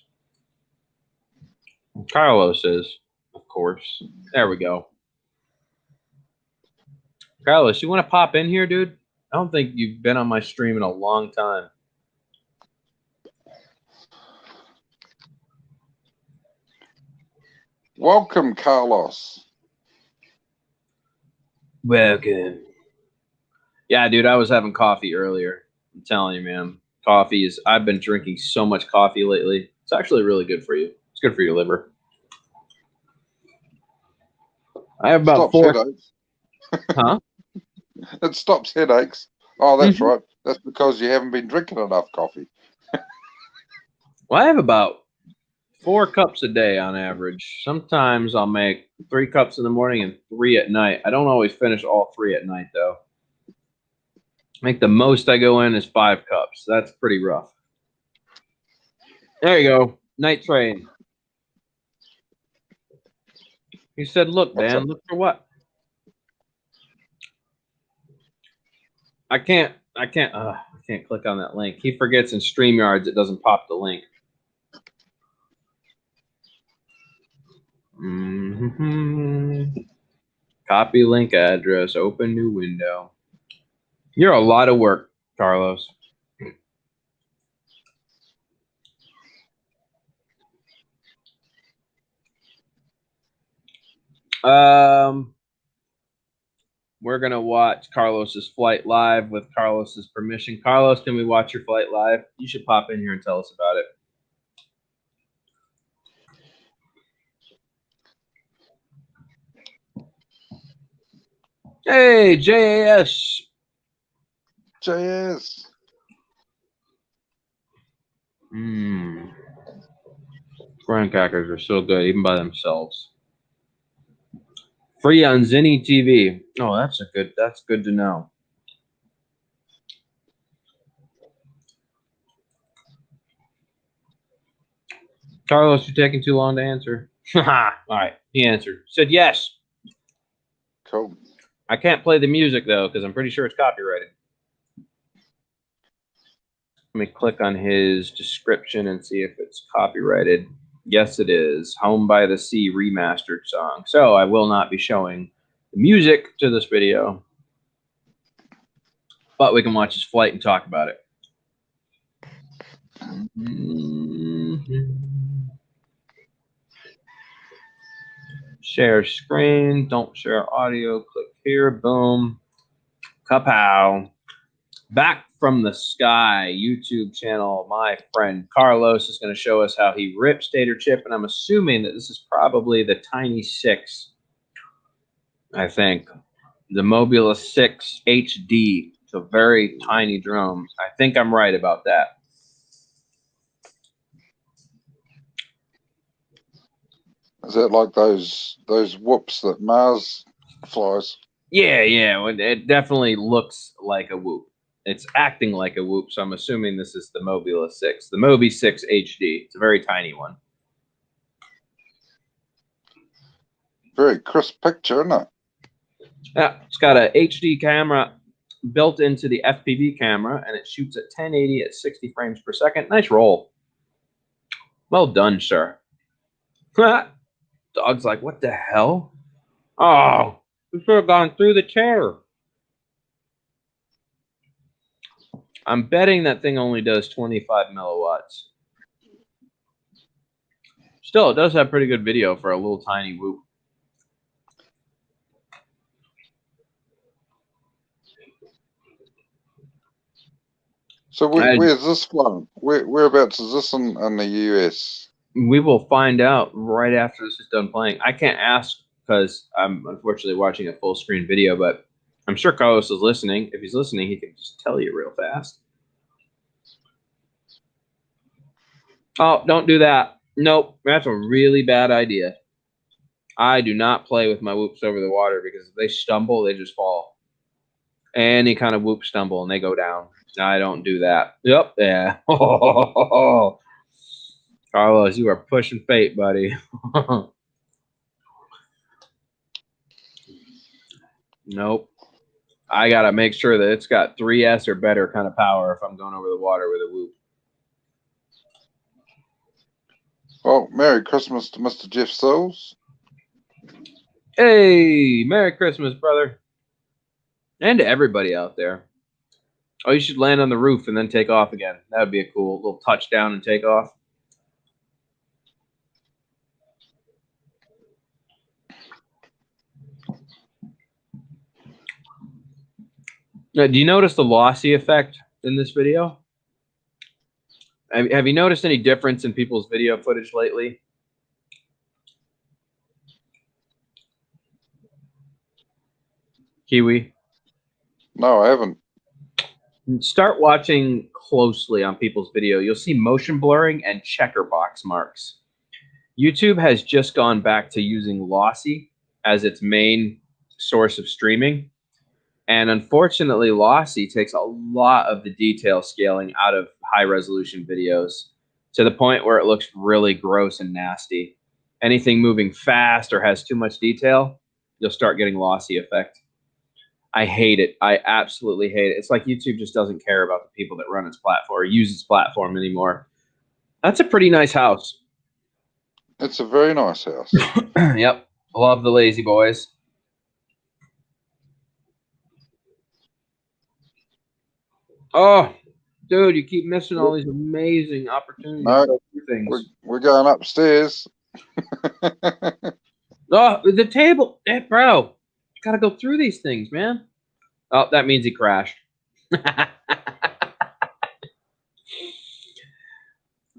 Carlos is, of course. There we go. Carlos, you want to pop in here, dude? I don't think you've been on my stream in a long time.
Welcome, Carlos.
Welcome. Yeah, dude, I was having coffee earlier. I'm telling you, man. Coffee is, I've been drinking so much coffee lately. It's actually really good for you. It's good for your liver. I have about
Stops
4.
headaches.
Huh?
It stops headaches. Oh, that's right. That's because you haven't been drinking enough coffee.
Well, I have about 4 cups a day on average. Sometimes I'll make 3 cups in the morning and 3 at night. I don't always finish all 3 at night, though. I think the most I go in is 5 cups. That's pretty rough. There you go. Night Train. He said, look,
What's
Dan,
up?
look for what? I can't click on that link. He forgets in StreamYards it doesn't pop the link. Copy link address, open new window. You're a lot of work, Carlos. We're gonna watch Carlos's flight live with Carlos's permission. Carlos, can we watch your flight live? You should pop in here and tell us about it. Hey, JAS.
JS.
Graham crackers are so good, even by themselves. Free on Zinni TV. Oh, that's good to know. Carlos, you're taking too long to answer. All right, he answered. Said yes.
Cool.
I can't play the music though, because I'm pretty sure it's copyrighted. Let me click on his description and see if it's copyrighted. Yes, it is. Home by the Sea remastered song. So I will not be showing the music to this video, but we can watch his flight and talk about it. Share screen. Don't share audio. Click here. Boom. Kapow. Back from the Sky YouTube channel, my friend Carlos is going to show us how he rips Tater Chip, and I'm assuming that this is probably the Tiny 6. I think the Mobula 6 HD. It's a very tiny drone. I think I'm right about that.
Is that like those whoops that Mars flies?
Yeah. It definitely looks like a Whoop. It's acting like a Whoop, so I'm assuming this is the Mobula 6. The Mobi 6 HD. It's a very tiny one.
Very crisp picture, isn't it?
Yeah, it's got a HD camera built into the FPV camera, and it shoots at 1080 at 60 frames per second. Nice roll. Well done, sir. Dog's like, what the hell? Oh, we should have gone through the chair. I'm betting that thing only does 25 milliwatts. Still, it does have pretty good video for a little tiny Whoop.
So where's this flown? Whereabouts is this in the US?
We will find out right after this is done playing. I can't ask because I'm unfortunately watching a full screen video, but I'm sure Carlos is listening. If he's listening, he can just tell you real fast. Oh, don't do that. Nope, that's a really bad idea. I do not play with my whoops over the water because if they stumble, they just fall. Any kind of whoop stumble and they go down. I don't do that. Yep, yeah. Carlos, you are pushing fate, buddy. Nope. I got to make sure that it's got 3S or better kind of power if I'm going over the water with a whoop.
Well, Merry Christmas to Mr. Jeff Sills.
Hey, Merry Christmas, brother. And to everybody out there. Oh, you should land on the roof and then take off again. That would be a cool little touchdown and take off. Now, do you notice the lossy effect in this video? Have you noticed any difference in people's video footage lately? Kiwi?
No, I haven't.
Start watching closely on people's video. You'll see motion blurring and checker box marks. YouTube has just gone back to using lossy as its main source of streaming. And unfortunately, lossy takes a lot of the detail scaling out of high-resolution videos to the point where it looks really gross and nasty. Anything moving fast or has too much detail, you'll start getting lossy effect. I hate it. I absolutely hate it. It's like YouTube just doesn't care about the people that run its platform or use its platform anymore. That's a pretty nice house.
It's a very nice house.
Yep. Love the lazy boys. Oh, dude, you keep missing all these amazing opportunities
No,
to do things.
We're going upstairs.
Oh, the table. Hey, bro. Gotta go through these things, man. Oh, that means he crashed.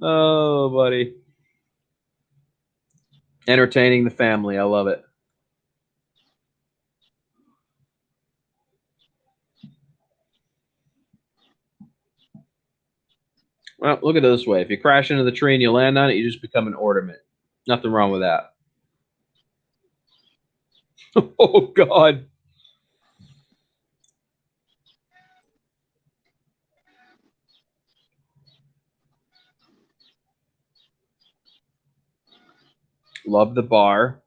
Oh, buddy. Entertaining the family. I love it. Well, look at it this way. If you crash into the tree and you land on it, you just become an ornament. Nothing wrong with that. Oh, God. Love the bar.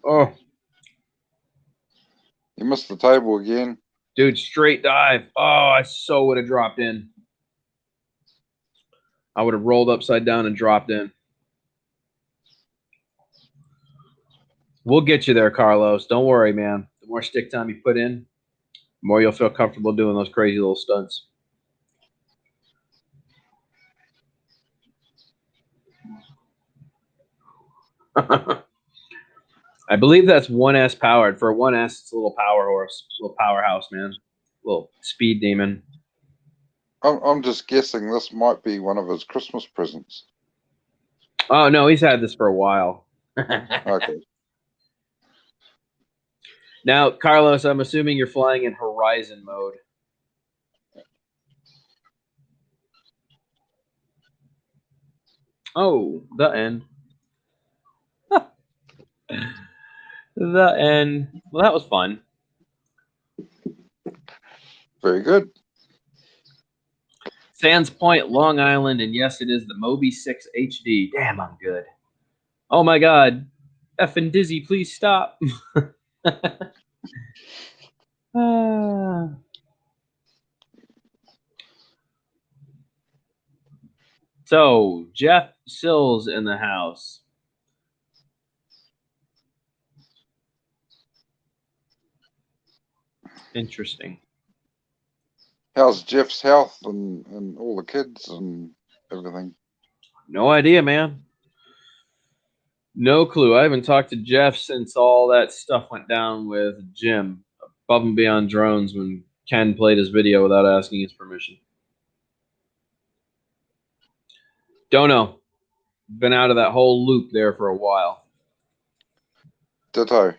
Oh,
You missed the table again.
dude, straight dive. Oh, I so would have dropped in. I would have rolled upside down and dropped in. We'll get you there, Carlos. Don't worry, man. The more stick time you put in, the more you'll feel comfortable doing those crazy little stunts. I believe that's 1S powered. For a 1S, it's a little power horse, a little powerhouse, man. A little speed demon.
I'm just guessing this might be one of his Christmas presents.
Oh, no, he's had this for a while.
Okay.
Now, Carlos, I'm assuming you're flying in horizon mode. Oh, the end. The end. Well, that was fun.
Very good.
Sands Point, Long Island, and yes, it is the Mobi 6 HD. Damn, I'm good. Oh my God. Effing Dizzy, please stop. So, Jeff Sills in the house. Interesting.
How's Jeff's health and all the kids and everything?
No idea, man. No clue. I haven't talked to Jeff since all that stuff went down with Jim, Above and Beyond Drones, when Ken played his video without asking his permission. Don't know. Been out of that whole loop there for a while.
Ditto.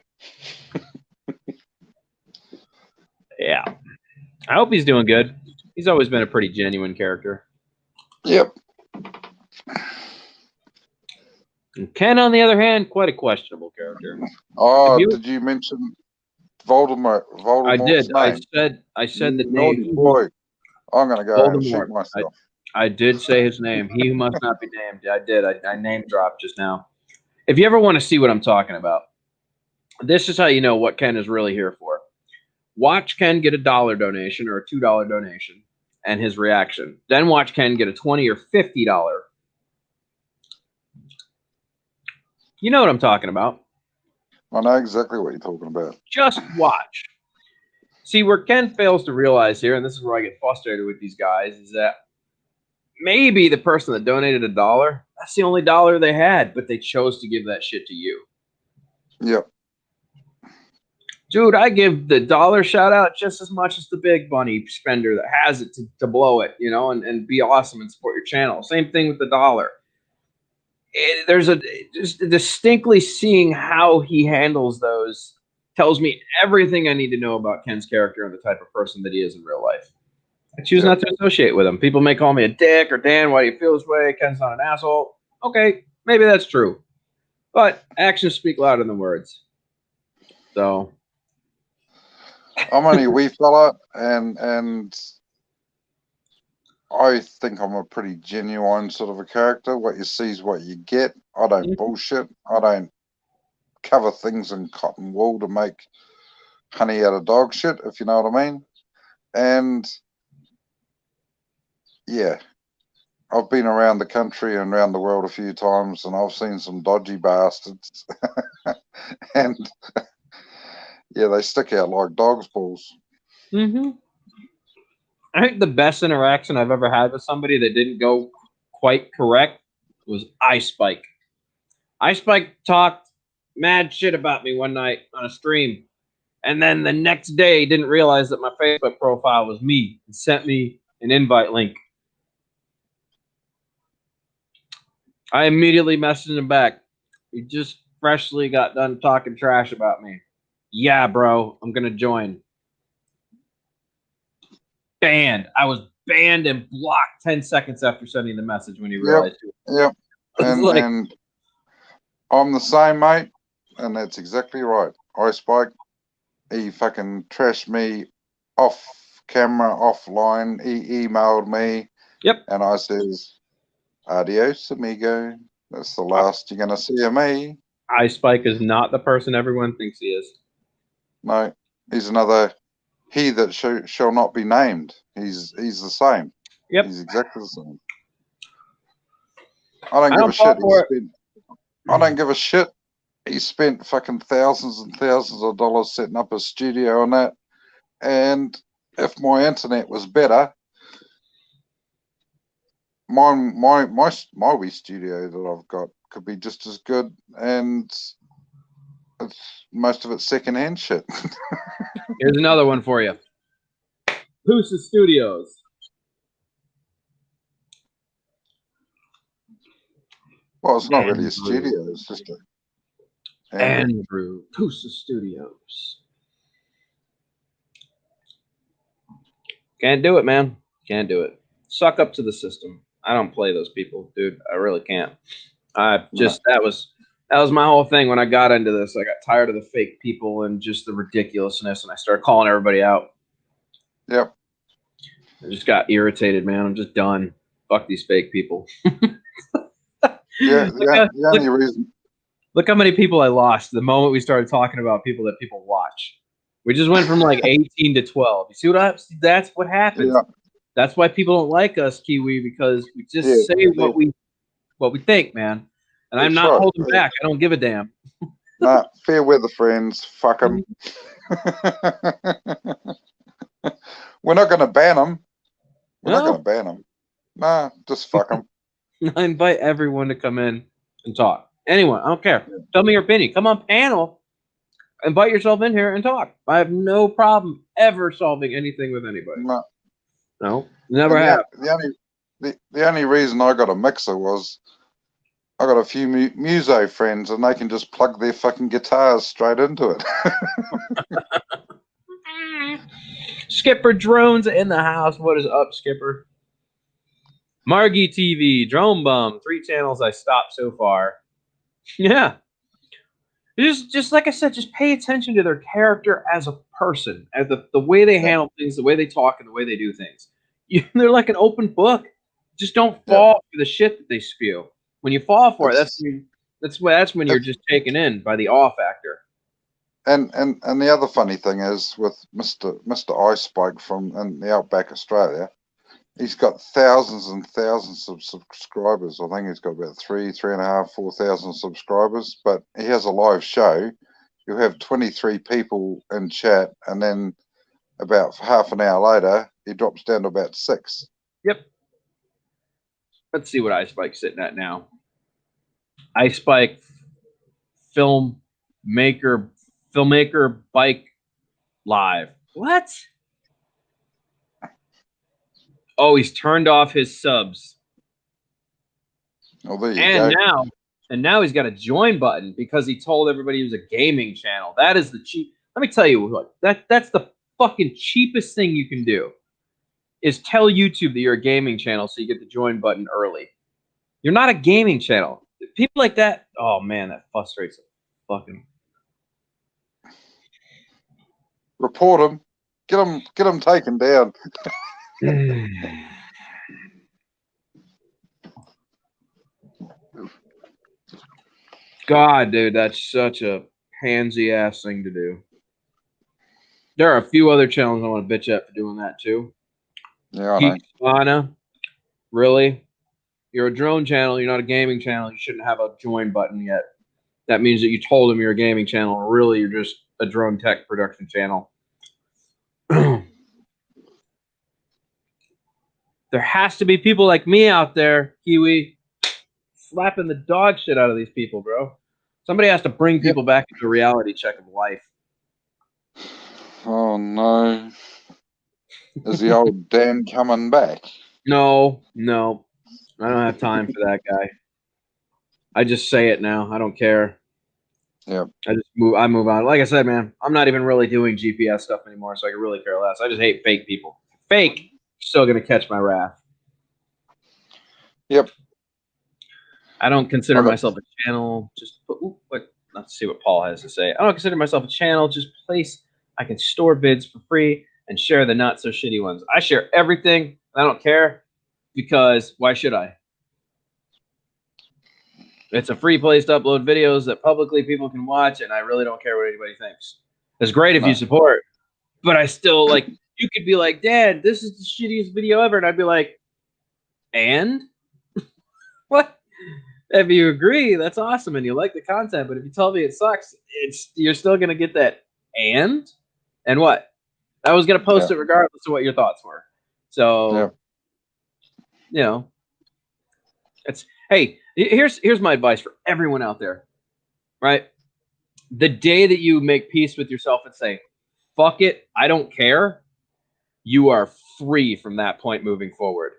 Yeah. I hope he's doing good. He's always been a pretty genuine character.
Yep.
And Ken, on the other hand, quite a questionable character.
Oh,
You-
did you mention Voldemort?
I
Voldemort's
did.
name?
I said the
Naughty
name.
boy. I'm gonna go and shoot
Voldemort.
myself.
I did say his name. He who must not be named. I did. I name dropped just now. If you ever want to see what I'm talking about, this is how you know what Ken is really here for. Watch Ken get a $1 donation or a $2 donation and his reaction. Then watch Ken get a $20 or $50. You know what I'm talking about.
I know exactly what you're talking about.
Just watch. See, where Ken fails to realize here, and this is where I get frustrated with these guys, is that maybe the person that donated $1, that's the only dollar they had, but they chose to give that shit to you.
Yep.
Dude, I give the $1 shout out just as much as the big bunny spender that has it to blow it, you know, and be awesome and support your channel. Same thing with the $1. There's just distinctly seeing how he handles those tells me everything I need to know about Ken's character and the type of person that he is in real life. I choose not to associate with him. People may call me a dick or Dan, why do you feel this way? Ken's not an asshole. Okay, maybe that's true. But actions speak louder than words. So
I'm only a wee fella, and I think I'm a pretty genuine sort of a character. What you see is what you get. I don't bullshit. I don't cover things in cotton wool to make honey out of dog shit, if you know what I mean. And yeah, I've been around the country and around the world a few times, and I've seen some dodgy bastards. And yeah, they stick out like dog's balls.
Mm-hmm. I think the best interaction I've ever had with somebody that didn't go quite correct was iSpike. iSpike talked mad shit about me one night on a stream, and then the next day didn't realize that my Facebook profile was me and sent me an invite link. I immediately messaged him back. You just freshly got done talking trash about me. Yeah, bro, I'm going to join. Banned. I was banned and blocked 10 seconds after sending the message when he realized it.
Yep. And,
like,
and I'm the same, mate. And that's exactly right. iSpike, he fucking trashed me off camera, offline. He emailed me.
Yep.
And I says, adios, amigo. That's the last you're going to see of me.
iSpike is not the person everyone thinks he is.
No, he's another he that shall not be named. He's the same.
Yep.
He's exactly the same. I don't give a shit. I don't give a shit. He spent fucking thousands and thousands of dollars setting up a studio and that. And if my internet was better, my wee studio that I've got could be just as good, and most of it's secondhand shit.
Here's another one for you. Pusa Studios.
Well, it's not really a studio. It's just a
Andrew Pusa Studios. Can't do it, man. Can't do it. Suck up to the system. I don't play those people, dude. I really can't. I just that was my whole thing when I got into this. I got tired of the fake people and just the ridiculousness, and I started calling everybody out.
Yep.
I just got irritated, man. I'm just done. Fuck these fake people.
Yeah, the only reason.
Look how many people I lost the moment we started talking about people that people watch. We just went from like 18 to 12. You see what that's what happens.
Yeah.
That's why people don't like us, Kiwi, because we just say what we think, man. And I'm not holding back. I don't give a damn.
Nah, fair weather friends. Fuck them. We're not going to ban them. We're not going to ban them. Nah, just fuck them.
I invite everyone to come in and talk. Anyone, I don't care. Tell me your opinion. Come on panel. Invite yourself in here and talk. I have no problem ever solving anything with anybody.
No.
No, never have.
the only reason I got a mixer was I got a few muso friends, and they can just plug their fucking guitars straight into it.
Skipper Drones in the house. What is up, Skipper? Margie TV, Drone Bum, 3 channels I stopped so far. Yeah. Just like I said, just pay attention to their character as a person, as the way they handle things, the way they talk, and the way they do things. They're like an open book. Just don't fall for the shit that they spew. When you fall for it, that's when you're just taken in by the awe factor.
And the other funny thing is with Mr. Ice Spike from in the Outback Australia, he's got thousands and thousands of subscribers. I think he's got about 3,500, 4,000 subscribers. But he has a live show. You have 23 people in chat, and then about half an hour later, he drops down to about 6.
Yep. Let's see what Ice Spike's sitting at now. Ice Spike filmmaker bike live. What? Oh, he's turned off his subs.
Oh, there you go.
And now he's got a join button because he told everybody he was a gaming channel. That is the cheap. Let me tell you what. That's the fucking cheapest thing you can do. Is tell YouTube that you're a gaming channel so you get the join button early. You're not a gaming channel. People like that, oh man, that frustrates them. Fucking
report him. Get him taken down.
God, dude, that's such a pansy ass thing to do. There are a few other channels I want to bitch at for doing that too.
Yeah, I know.
Lana, really? You're a drone channel. You're not a gaming channel. You shouldn't have a join button yet. That means that you told them you're a gaming channel. Or really, you're just a drone tech production channel. There has to be people like me out there, Kiwi, slapping the dog shit out of these people, bro. Somebody has to bring people back into a reality check of life.
Oh, no. Is the old Dan coming back?
No. I don't have time for that guy. I just say it now. I don't care.
Yeah.
I move on. Like I said, man, I'm not even really doing GPS stuff anymore, so I can really care less. I just hate fake people. Fake, still gonna catch my wrath.
Yep.
I don't consider myself a channel. Let's see what Paul has to say. I don't consider myself a channel, just a place I can store vids for free and share the not so shitty ones. I share everything. I don't care because why should I? It's a free place to upload videos that publicly people can watch, and I really don't care what anybody thinks. It's great if you support, but I still like. You could be like, Dad, this is the shittiest video ever, and I'd be like, and what? If you agree, that's awesome, and you like the content. But if you tell me it sucks, you're still gonna get that and what? I was gonna post it regardless of what your thoughts were. So, you know, hey, here's my advice for everyone out there, right? The day that you make peace with yourself and say, fuck it, I don't care, you are free from that point moving forward.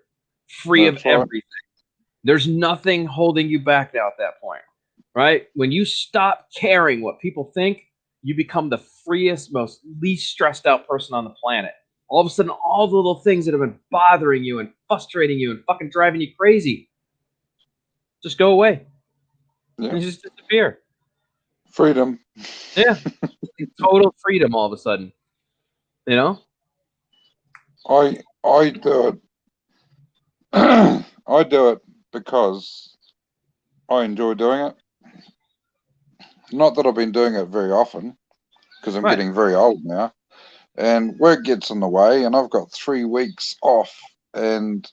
Free of everything. There's nothing holding you back now at that point, right? When you stop caring what people think, you become the freest, most least stressed out person on the planet. All of a sudden, all the little things that have been bothering you and frustrating you and fucking driving you crazy just go away. Yeah. And just disappear.
Freedom.
Yeah. Total freedom all of a sudden. You know?
I do it. I do it because I enjoy doing it. Not that I've been doing it very often, because I'm getting very old now. And work gets in the way, and I've got 3 weeks off, and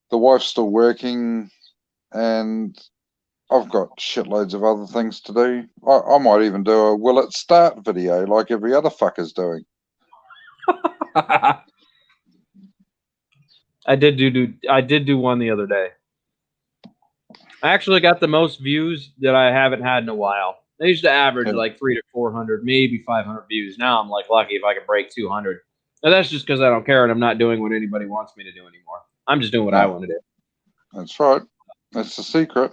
the wife's still working, and I've got shitloads of other things to do. I might even do a will it start video like every other fucker's doing.
I did do one the other day. I actually got the most views that I haven't had in a while. I used to average like 300 to 400, maybe 500 views. Now I'm like lucky if I can break 200. And that's just because I don't care and I'm not doing what anybody wants me to do anymore. I'm just doing what I want to do.
That's right. That's the secret.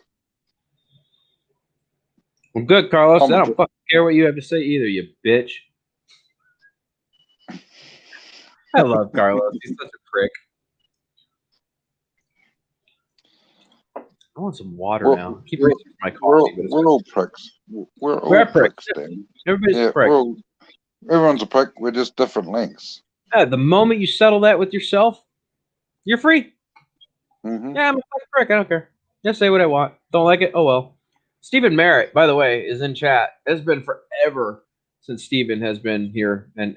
Well, good, Carlos.
I'm
I
a-
don't fucking care what you have to say either, you bitch. I love Carlos. He's such a prick. I want some water
Well,
now. I keep
we're-
reaching for my
We're,
coffee, but it's
we're all pricks. We're all
We're pricks.
pricks, Dan.
everybody's
Yeah,
a prick.
everyone's a prick. We're just different lengths.
Yeah, the moment you settle that with yourself, you're free.
Hmm.
Yeah, I'm a fucking prick. I don't care. Just say what I want. Don't like it? Oh well. Stephen Merritt, by the way, is in chat. It's been forever since Stephen has been here, and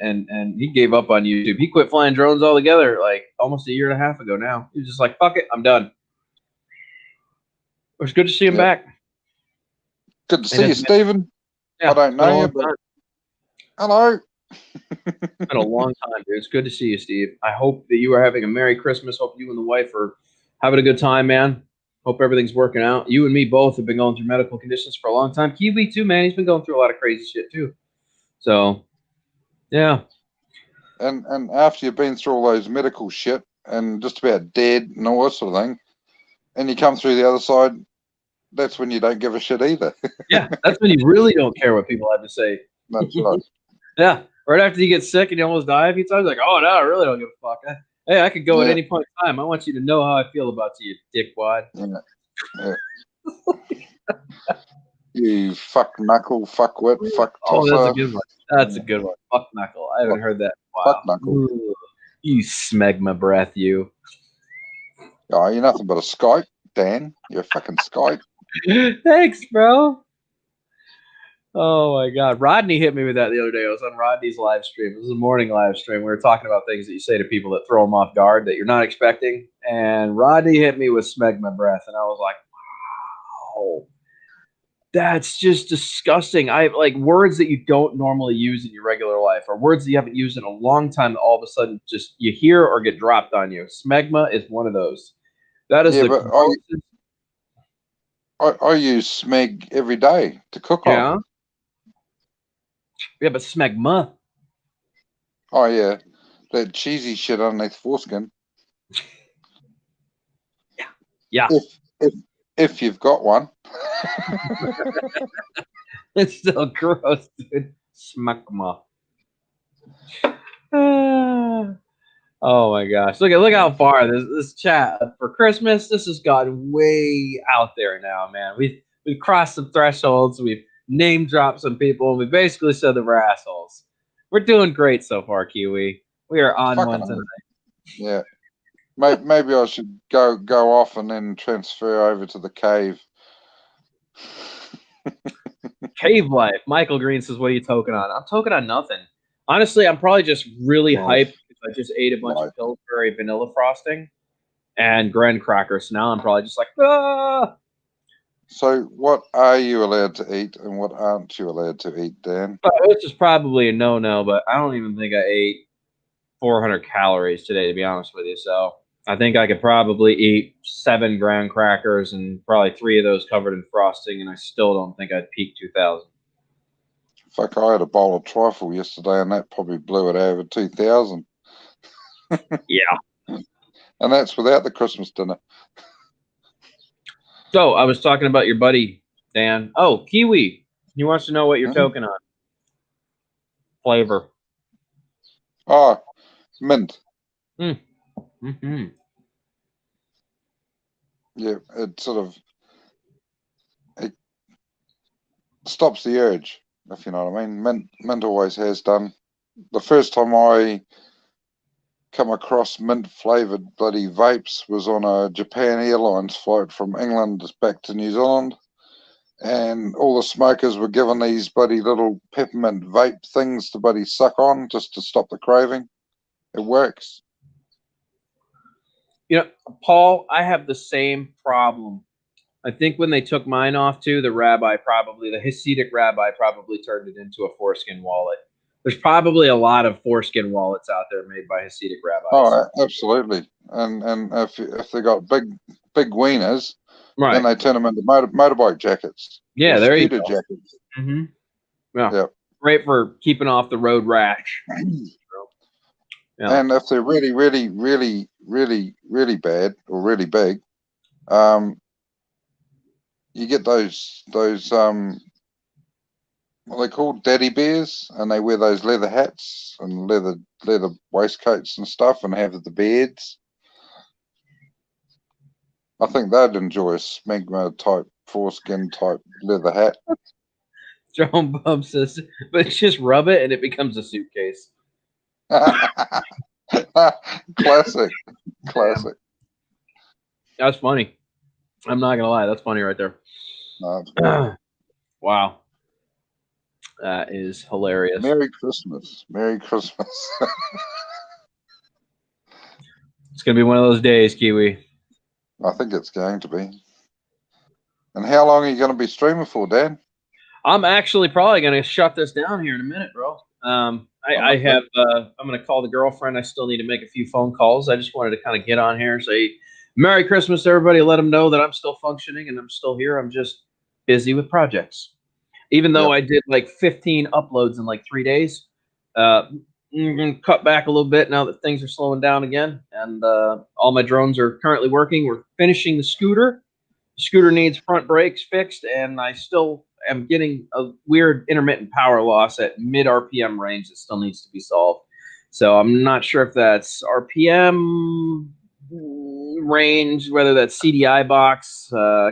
he gave up on YouTube. He quit flying drones altogether, like almost a year and a half ago now. He was just like, fuck it, I'm done. It was good to see him
Yeah.
back.
Good to
It
see you,
has been-
Stephen.
Yeah,
I don't
been a
know you,
long
but
time.
hello.
It's been a long time, dude. It's good to see you, Steve. I hope that you are having a Merry Christmas. Hope you and the wife are having a good time, man. Hope everything's working out. You and me both have been going through medical conditions for a long time. Kiwi too, man. He's been going through a lot of crazy shit too. So, yeah.
And after you've been through all those medical shit and just about dead and all that sort of thing, and you come through the other side, that's when you don't give a shit either.
Yeah, that's when you really don't care what people have to say.
That's right.
Yeah, right after you get sick and you almost die a few times, like, oh, no, I really don't give a fuck. Hey, I could go at
Yeah.
any point in time. I want you to know how I feel about you, dickwad.
Yeah. You fuck knuckle, fuck wit, fuck
Oh,
tosser,
that's a good one. That's a good one. Fuck knuckle. I haven't heard that in a while.
fuck knuckle.
Ooh, you smegma breath, you.
Oh, you're nothing but a Skype, Dan. You're a fucking Skype.
Thanks, bro. Oh my God, Rodney hit me with that the other day. I was on Rodney's live stream. It was a morning live stream. We were talking about things that you say to people that throw them off guard that you're not expecting. And Rodney hit me with smegma breath, and I was like, "Wow, that's just disgusting." I like words that you don't normally use in your regular life, or words that you haven't used in a long time. That all of a sudden, just you hear or get dropped on you. Smegma is one of those. That is
Yeah,
the
but I use smeg every day to cook
yeah.
on.
Yeah, but smegma.
Oh yeah, that cheesy shit underneath foreskin.
Yeah.
If you've got one.
It's still gross, dude. Smegma. Oh my gosh. Look how far this chat for Christmas, this has gotten way out there now, man. We've crossed some thresholds, we've name dropped some people, and we basically said that we're assholes. We're doing great so far, Kiwi. We are on
Fucking
one
hell.
tonight.
Yeah. Maybe I should go off and then transfer over to the cave.
Cave life. Michael Green says, what are you token on? I'm token on nothing. Honestly, I'm probably just really
Life.
hyped because I just ate a bunch
Life.
of Pillsbury vanilla frosting and graham crackers. So now I'm probably just like, ah.
So what are you allowed to eat and what aren't you allowed to eat, Dan?
This is probably a no-no, but I don't even think I ate 400 calories today, to be honest with you. So I think I could probably eat 7 graham crackers and probably 3 of those covered in frosting, and I still don't think I'd peak 2,000.
Fuck, I had a bowl of trifle yesterday and that probably blew it over 2,000.
Yeah.
And that's without the Christmas dinner.
So I was talking about your buddy, Dan. Oh, Kiwi. He wants to know what you're token on. Flavor.
Oh, mint.
Mm-hmm.
Yeah, it sort of it stops the urge, if you know what I mean. Mint always has done. The first time I come across mint flavored bloody vapes was on a Japan Airlines flight from England back to New Zealand, and all the smokers were given these bloody little peppermint vape things to bloody suck on just to stop the craving. It works.
You know, Paul, I have the same problem. I think when they took mine off too, the Hasidic rabbi probably turned it into a foreskin wallet. There's probably a lot of foreskin wallets out there made by Hasidic rabbis.
Oh, absolutely. And if they got big wieners,
right.
then they turn them into motorbike jackets.
Yeah,
or
there you
scooter
go.
jackets.
Mm-hmm. Yeah.
Yep.
Great for keeping off the road rash. Yeah.
And if they're really, really, really, really, really bad or really big, you get those what are they called, daddy bears, and they wear those leather hats and leather waistcoats and stuff, and have the beards. I think they'd enjoy a smegma type, foreskin type leather hat.
Jerome Bump says, but just rub it and it becomes a suitcase.
Classic.
That's funny. I'm not gonna lie, that's funny right there.
No, it's great.
Wow, that is hilarious.
Merry Christmas. Merry Christmas.
It's gonna be one of those days, Kiwi.
I think it's going to be. And how long are you going to be streaming for, Dan?
I'm actually probably gonna shut this down here in a minute, bro. I have. I'm gonna call the girlfriend. I still need to make a few phone calls. I just wanted to kind of get on here and say Merry Christmas to everybody. Let them know that I'm still functioning and I'm still here. I'm just busy with projects. Even though I did like 15 uploads in like 3 days, I'm gonna cut back a little bit now that things are slowing down again. And all my drones are currently working. We're finishing the scooter. The scooter needs front brakes fixed, and I still am getting a weird intermittent power loss at mid RPM range that still needs to be solved. So I'm not sure if that's RPM range, whether that's CDI box,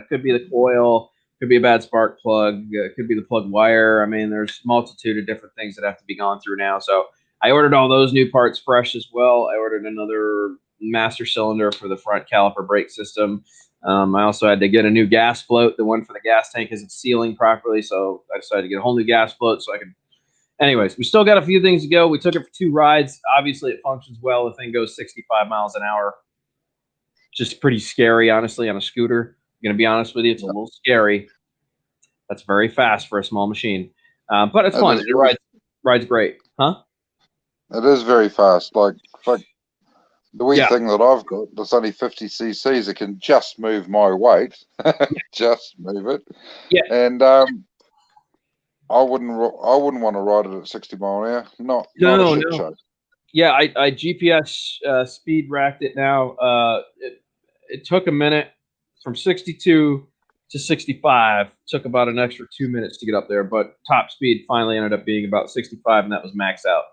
could be the coil, could be a bad spark plug, could be the plug wire. I mean, there's a multitude of different things that have to be gone through now. So I ordered all those new parts fresh as well. I ordered another master cylinder for the front caliper brake system. I also had to get a new gas float. The one for the gas tank isn't sealing properly, so I decided to get a whole new gas float so I could. Anyways, we still got a few things to go. We took it for 2 rides. Obviously, it functions well. The thing goes 65 miles an hour. Just pretty scary, honestly, on a scooter. I'm going to be honest with you. It's a little scary. That's very fast for a small machine. But it's fun. It rides great. Huh?
It is very fast. Like the wee thing that I've got, that's only 50 cc's, it can just move my weight. Just move it.
Yeah.
And I wouldn't want to ride it at 60 mile an hour. Not a shit show.
Yeah, I GPS speed racked it now. It took a minute from 62 to 65. Took about an extra 2 minutes to get up there, but top speed finally ended up being about 65, and that was max out.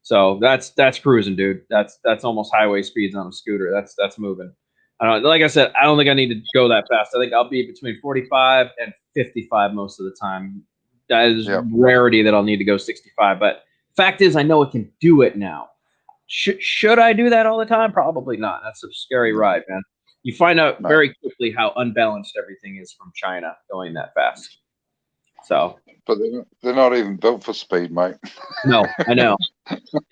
So that's cruising, dude. That's almost highway speeds on a scooter. That's moving. Like I said, I don't think I need to go that fast. I think I'll be between 45 and 55 most of the time. That is rarity that I'll need to go 65. But fact is, I know it can do it now. Should I do that all the time? Probably not. That's a scary ride, man. You find out very quickly how unbalanced everything is from China going that fast. So,
but they're not even built for speed, mate.
No, I know.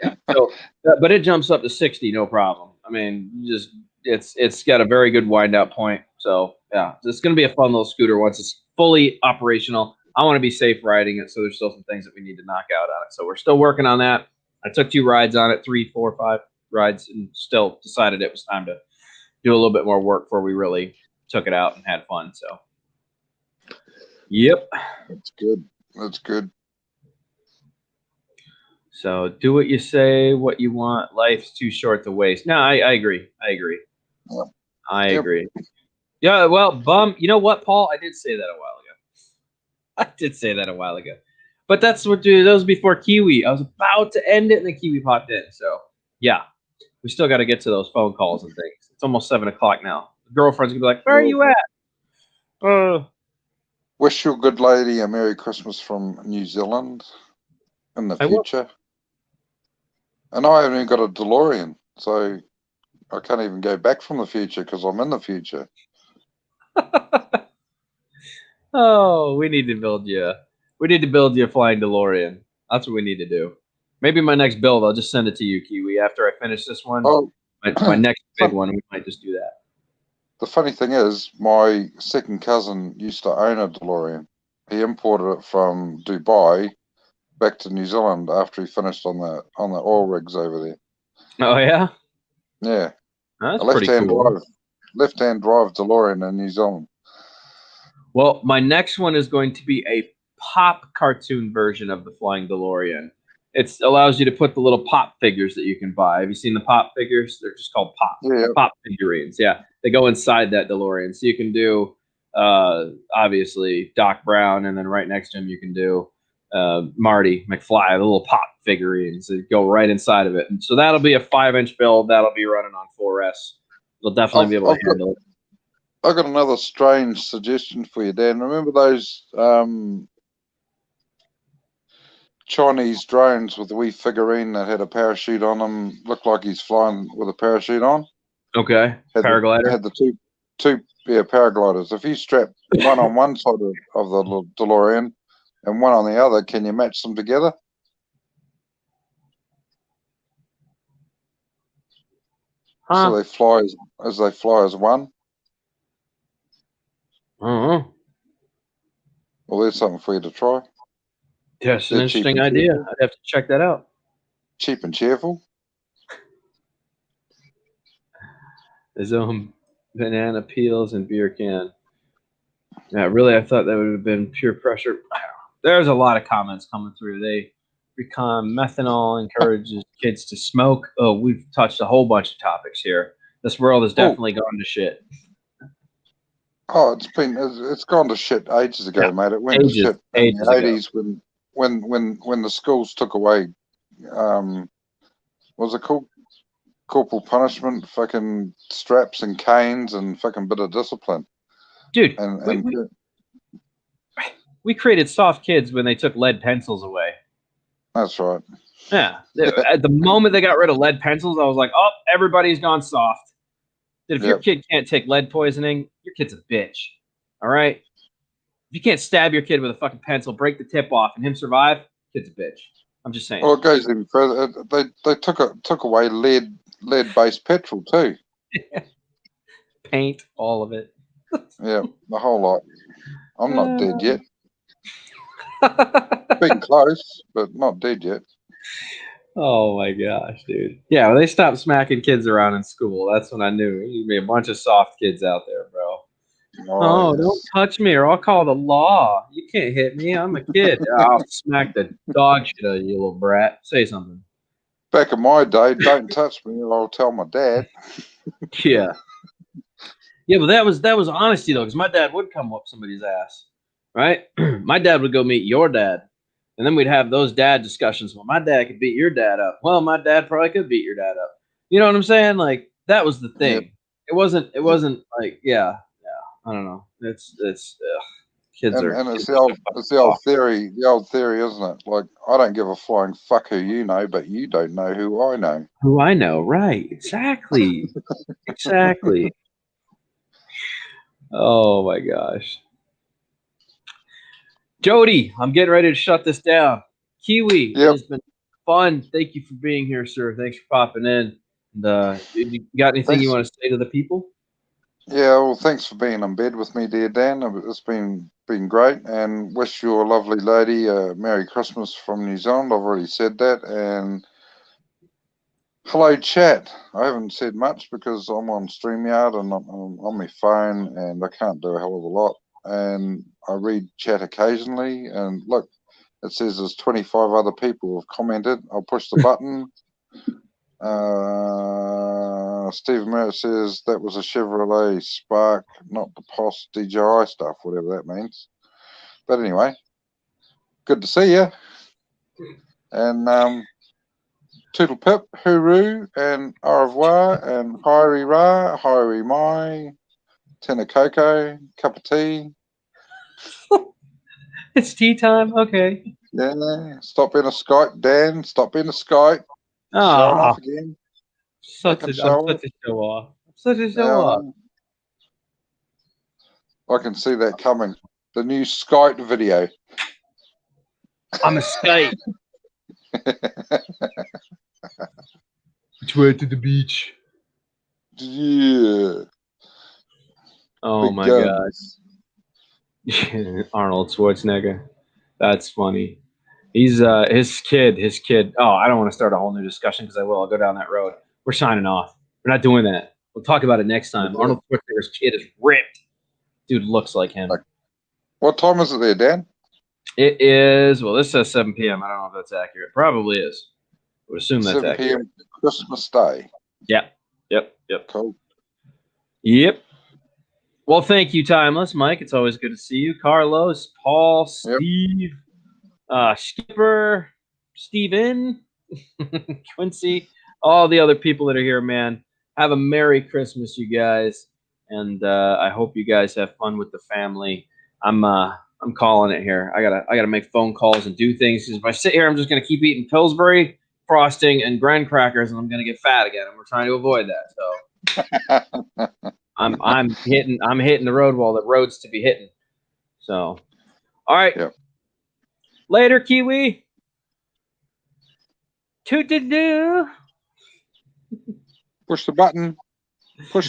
Yeah. So, but it jumps up to 60, no problem. I mean, it's got a very good wind out point. So yeah, it's going to be a fun little scooter once it's fully operational. I want to be safe riding it, so there's still some things that we need to knock out on it. So we're still working on that. I took 2 rides on it, 3, 4, 5 rides, and still decided it was time to do a little bit more work before we really took it out and had fun. So, yep.
That's good.
So do what you say, what you want. Life's too short to waste. No, I agree.
Yeah.
I agree. Yeah, well, bum. You know what, Paul? I did say that a while ago. But that's what, dude. That was before Kiwi. I was about to end it, and then Kiwi popped in. So yeah, we still got to get to those phone calls and things. It's almost 7 o'clock now. The girlfriend's gonna be like, "Where are you at?"
Wish your good lady a Merry Christmas from New Zealand in the future. And I haven't even got a DeLorean, so I can't even go back from the future because I'm in the future.
Oh, we need to build you. We need to build you a flying DeLorean. That's what we need to do. Maybe my next build, I'll just send it to you, Kiwi, after I finish this one.
Oh,
my next big one, we might just do that.
The funny thing is, my second cousin used to own a DeLorean. He imported it from Dubai back to New Zealand after he finished on the oil rigs over there.
Oh yeah,
yeah.
That's pretty cool.
Left-hand drive DeLorean in New Zealand.
Well, my next one is going to be a pop cartoon version of the Flying DeLorean. It allows you to put the little pop figures that you can buy. Have you seen the pop figures? They're just called pop figurines. Yeah, they go inside that DeLorean, so you can do obviously Doc Brown, and then right next to him you can do Marty McFly, the little pop figurines that go right inside of it. And so that'll be a 5-inch build. That'll be running on 4S. They'll definitely be able to handle it.
I've got another strange suggestion for you, Dan. Remember those Chinese drones with the wee figurine that had a parachute on them? Looked like he's flying with a parachute on.
Okay, paraglider.
Had the two paragliders. If you strap one on one side of the DeLorean and one on the other, can you match them together? So they fly as one.
Uh-huh.
Well, there's something for you to try.
That's an interesting idea. I'd have to check that out.
Cheap and cheerful.
His own banana peels and beer can. Yeah, really, I thought that would have been pure pressure. There's a lot of comments coming through. Methanol encourages kids to smoke. Oh, we've touched a whole bunch of topics here. This world has definitely gone to shit.
Oh, it's gone to shit ages ago, mate. It went to shit in the 80s when the schools took away what was it called? Corporal punishment, fucking straps and canes and fucking bit of discipline.
Dude, we created soft kids when they took lead pencils away.
That's right.
Yeah. At the moment they got rid of lead pencils, I was like, oh, everybody's gone soft. If your kid can't take lead poisoning, your kid's a bitch. All right? If you can't stab your kid with a fucking pencil, break the tip off, and him survive, kid's a bitch. I'm just saying.
Well, it goes even further. They took away lead-based petrol too.
Paint, all of it.
Yeah, the whole lot. I'm not dead yet. Been close, but not dead yet.
Oh my gosh, dude. Yeah, when they stopped smacking kids around in school, that's when I knew there'd be a bunch of soft kids out there, bro. Oh, don't touch me or I'll call the law. You can't hit me. I'm a kid. I'll smack the dog shit out of you, little brat. Say something.
Back in my day, don't touch me or I'll tell my dad.
Yeah. Yeah, but that was honesty, though, because my dad would come up somebody's ass, right? My dad would go meet your dad, and then we'd have those dad discussions. Well, my dad could beat your dad up. Well, my dad probably could beat your dad up. You know what I'm saying? Like, that was the thing. Yeah. It wasn't like, yeah, I don't know. It's kids
and,
are.
And it's the old theory, isn't it? Like, I don't give a flying fuck who you know, but you don't know who I know.
Who I know, right? Exactly. Exactly. Oh my gosh. Jody, I'm getting ready to shut this down. Kiwi, it's been fun. Thank you for being here, sir. Thanks for popping in. And, you got anything you want to say to the people?
Yeah, well, thanks for being in bed with me, dear Dan. It's been great, and wish your lovely lady a Merry Christmas from New Zealand. I've already said that, and hello, chat. I haven't said much because I'm on StreamYard and I'm on my phone, and I can't do a hell of a lot. And I read chat occasionally, and look, it says there's 25 other people who have commented. I'll push the button. Steve Merritt says that was a Chevrolet Spark, not the POS DJI stuff, whatever that means. But anyway, good to see you. And toodle pip, hooroo, and au revoir, and haere ra, haere mai, tena koukou, cup of tea.
It's tea time? Okay.
Yeah, stop being a Skype, Dan. Stop being a Skype. Showing off again.
I'm such a show off. I'm such a show off.
I can see that coming. The new Skype video.
I'm a Skype. Which way to the beach?
Yeah.
Oh
Big
my
guns.
God. Arnold Schwarzenegger. That's funny. He's his kid. Oh, I don't want to start a whole new discussion because I will. I'll go down that road. We're signing off. We're not doing that. We'll talk about it next time. Arnold Schwarzenegger's kid is ripped. Dude looks like him.
What time is it there, Dan?
It is, well, this says 7 p.m. I don't know if that's accurate. Probably is. I would assume that's
7
accurate.
p.m. Christmas Day.
Yep.
Cool.
Yep. Well, thank you, Timeless. Mike, it's always good to see you. Carlos, Paul,
Yep.
Steve, Skipper, Steven, Quincy, all the other people that are here, man. Have a Merry Christmas, you guys. And I hope you guys have fun with the family. I'm calling it here. I gotta make phone calls and do things. Because if I sit here, I'm just gonna keep eating Pillsbury frosting and graham crackers, and I'm gonna get fat again. And we're trying to avoid that. So I'm hitting the road while the road's to be hitting. So, all right.
Yep.
Later, Kiwi. Toot-doo-doo.
Push the button. Push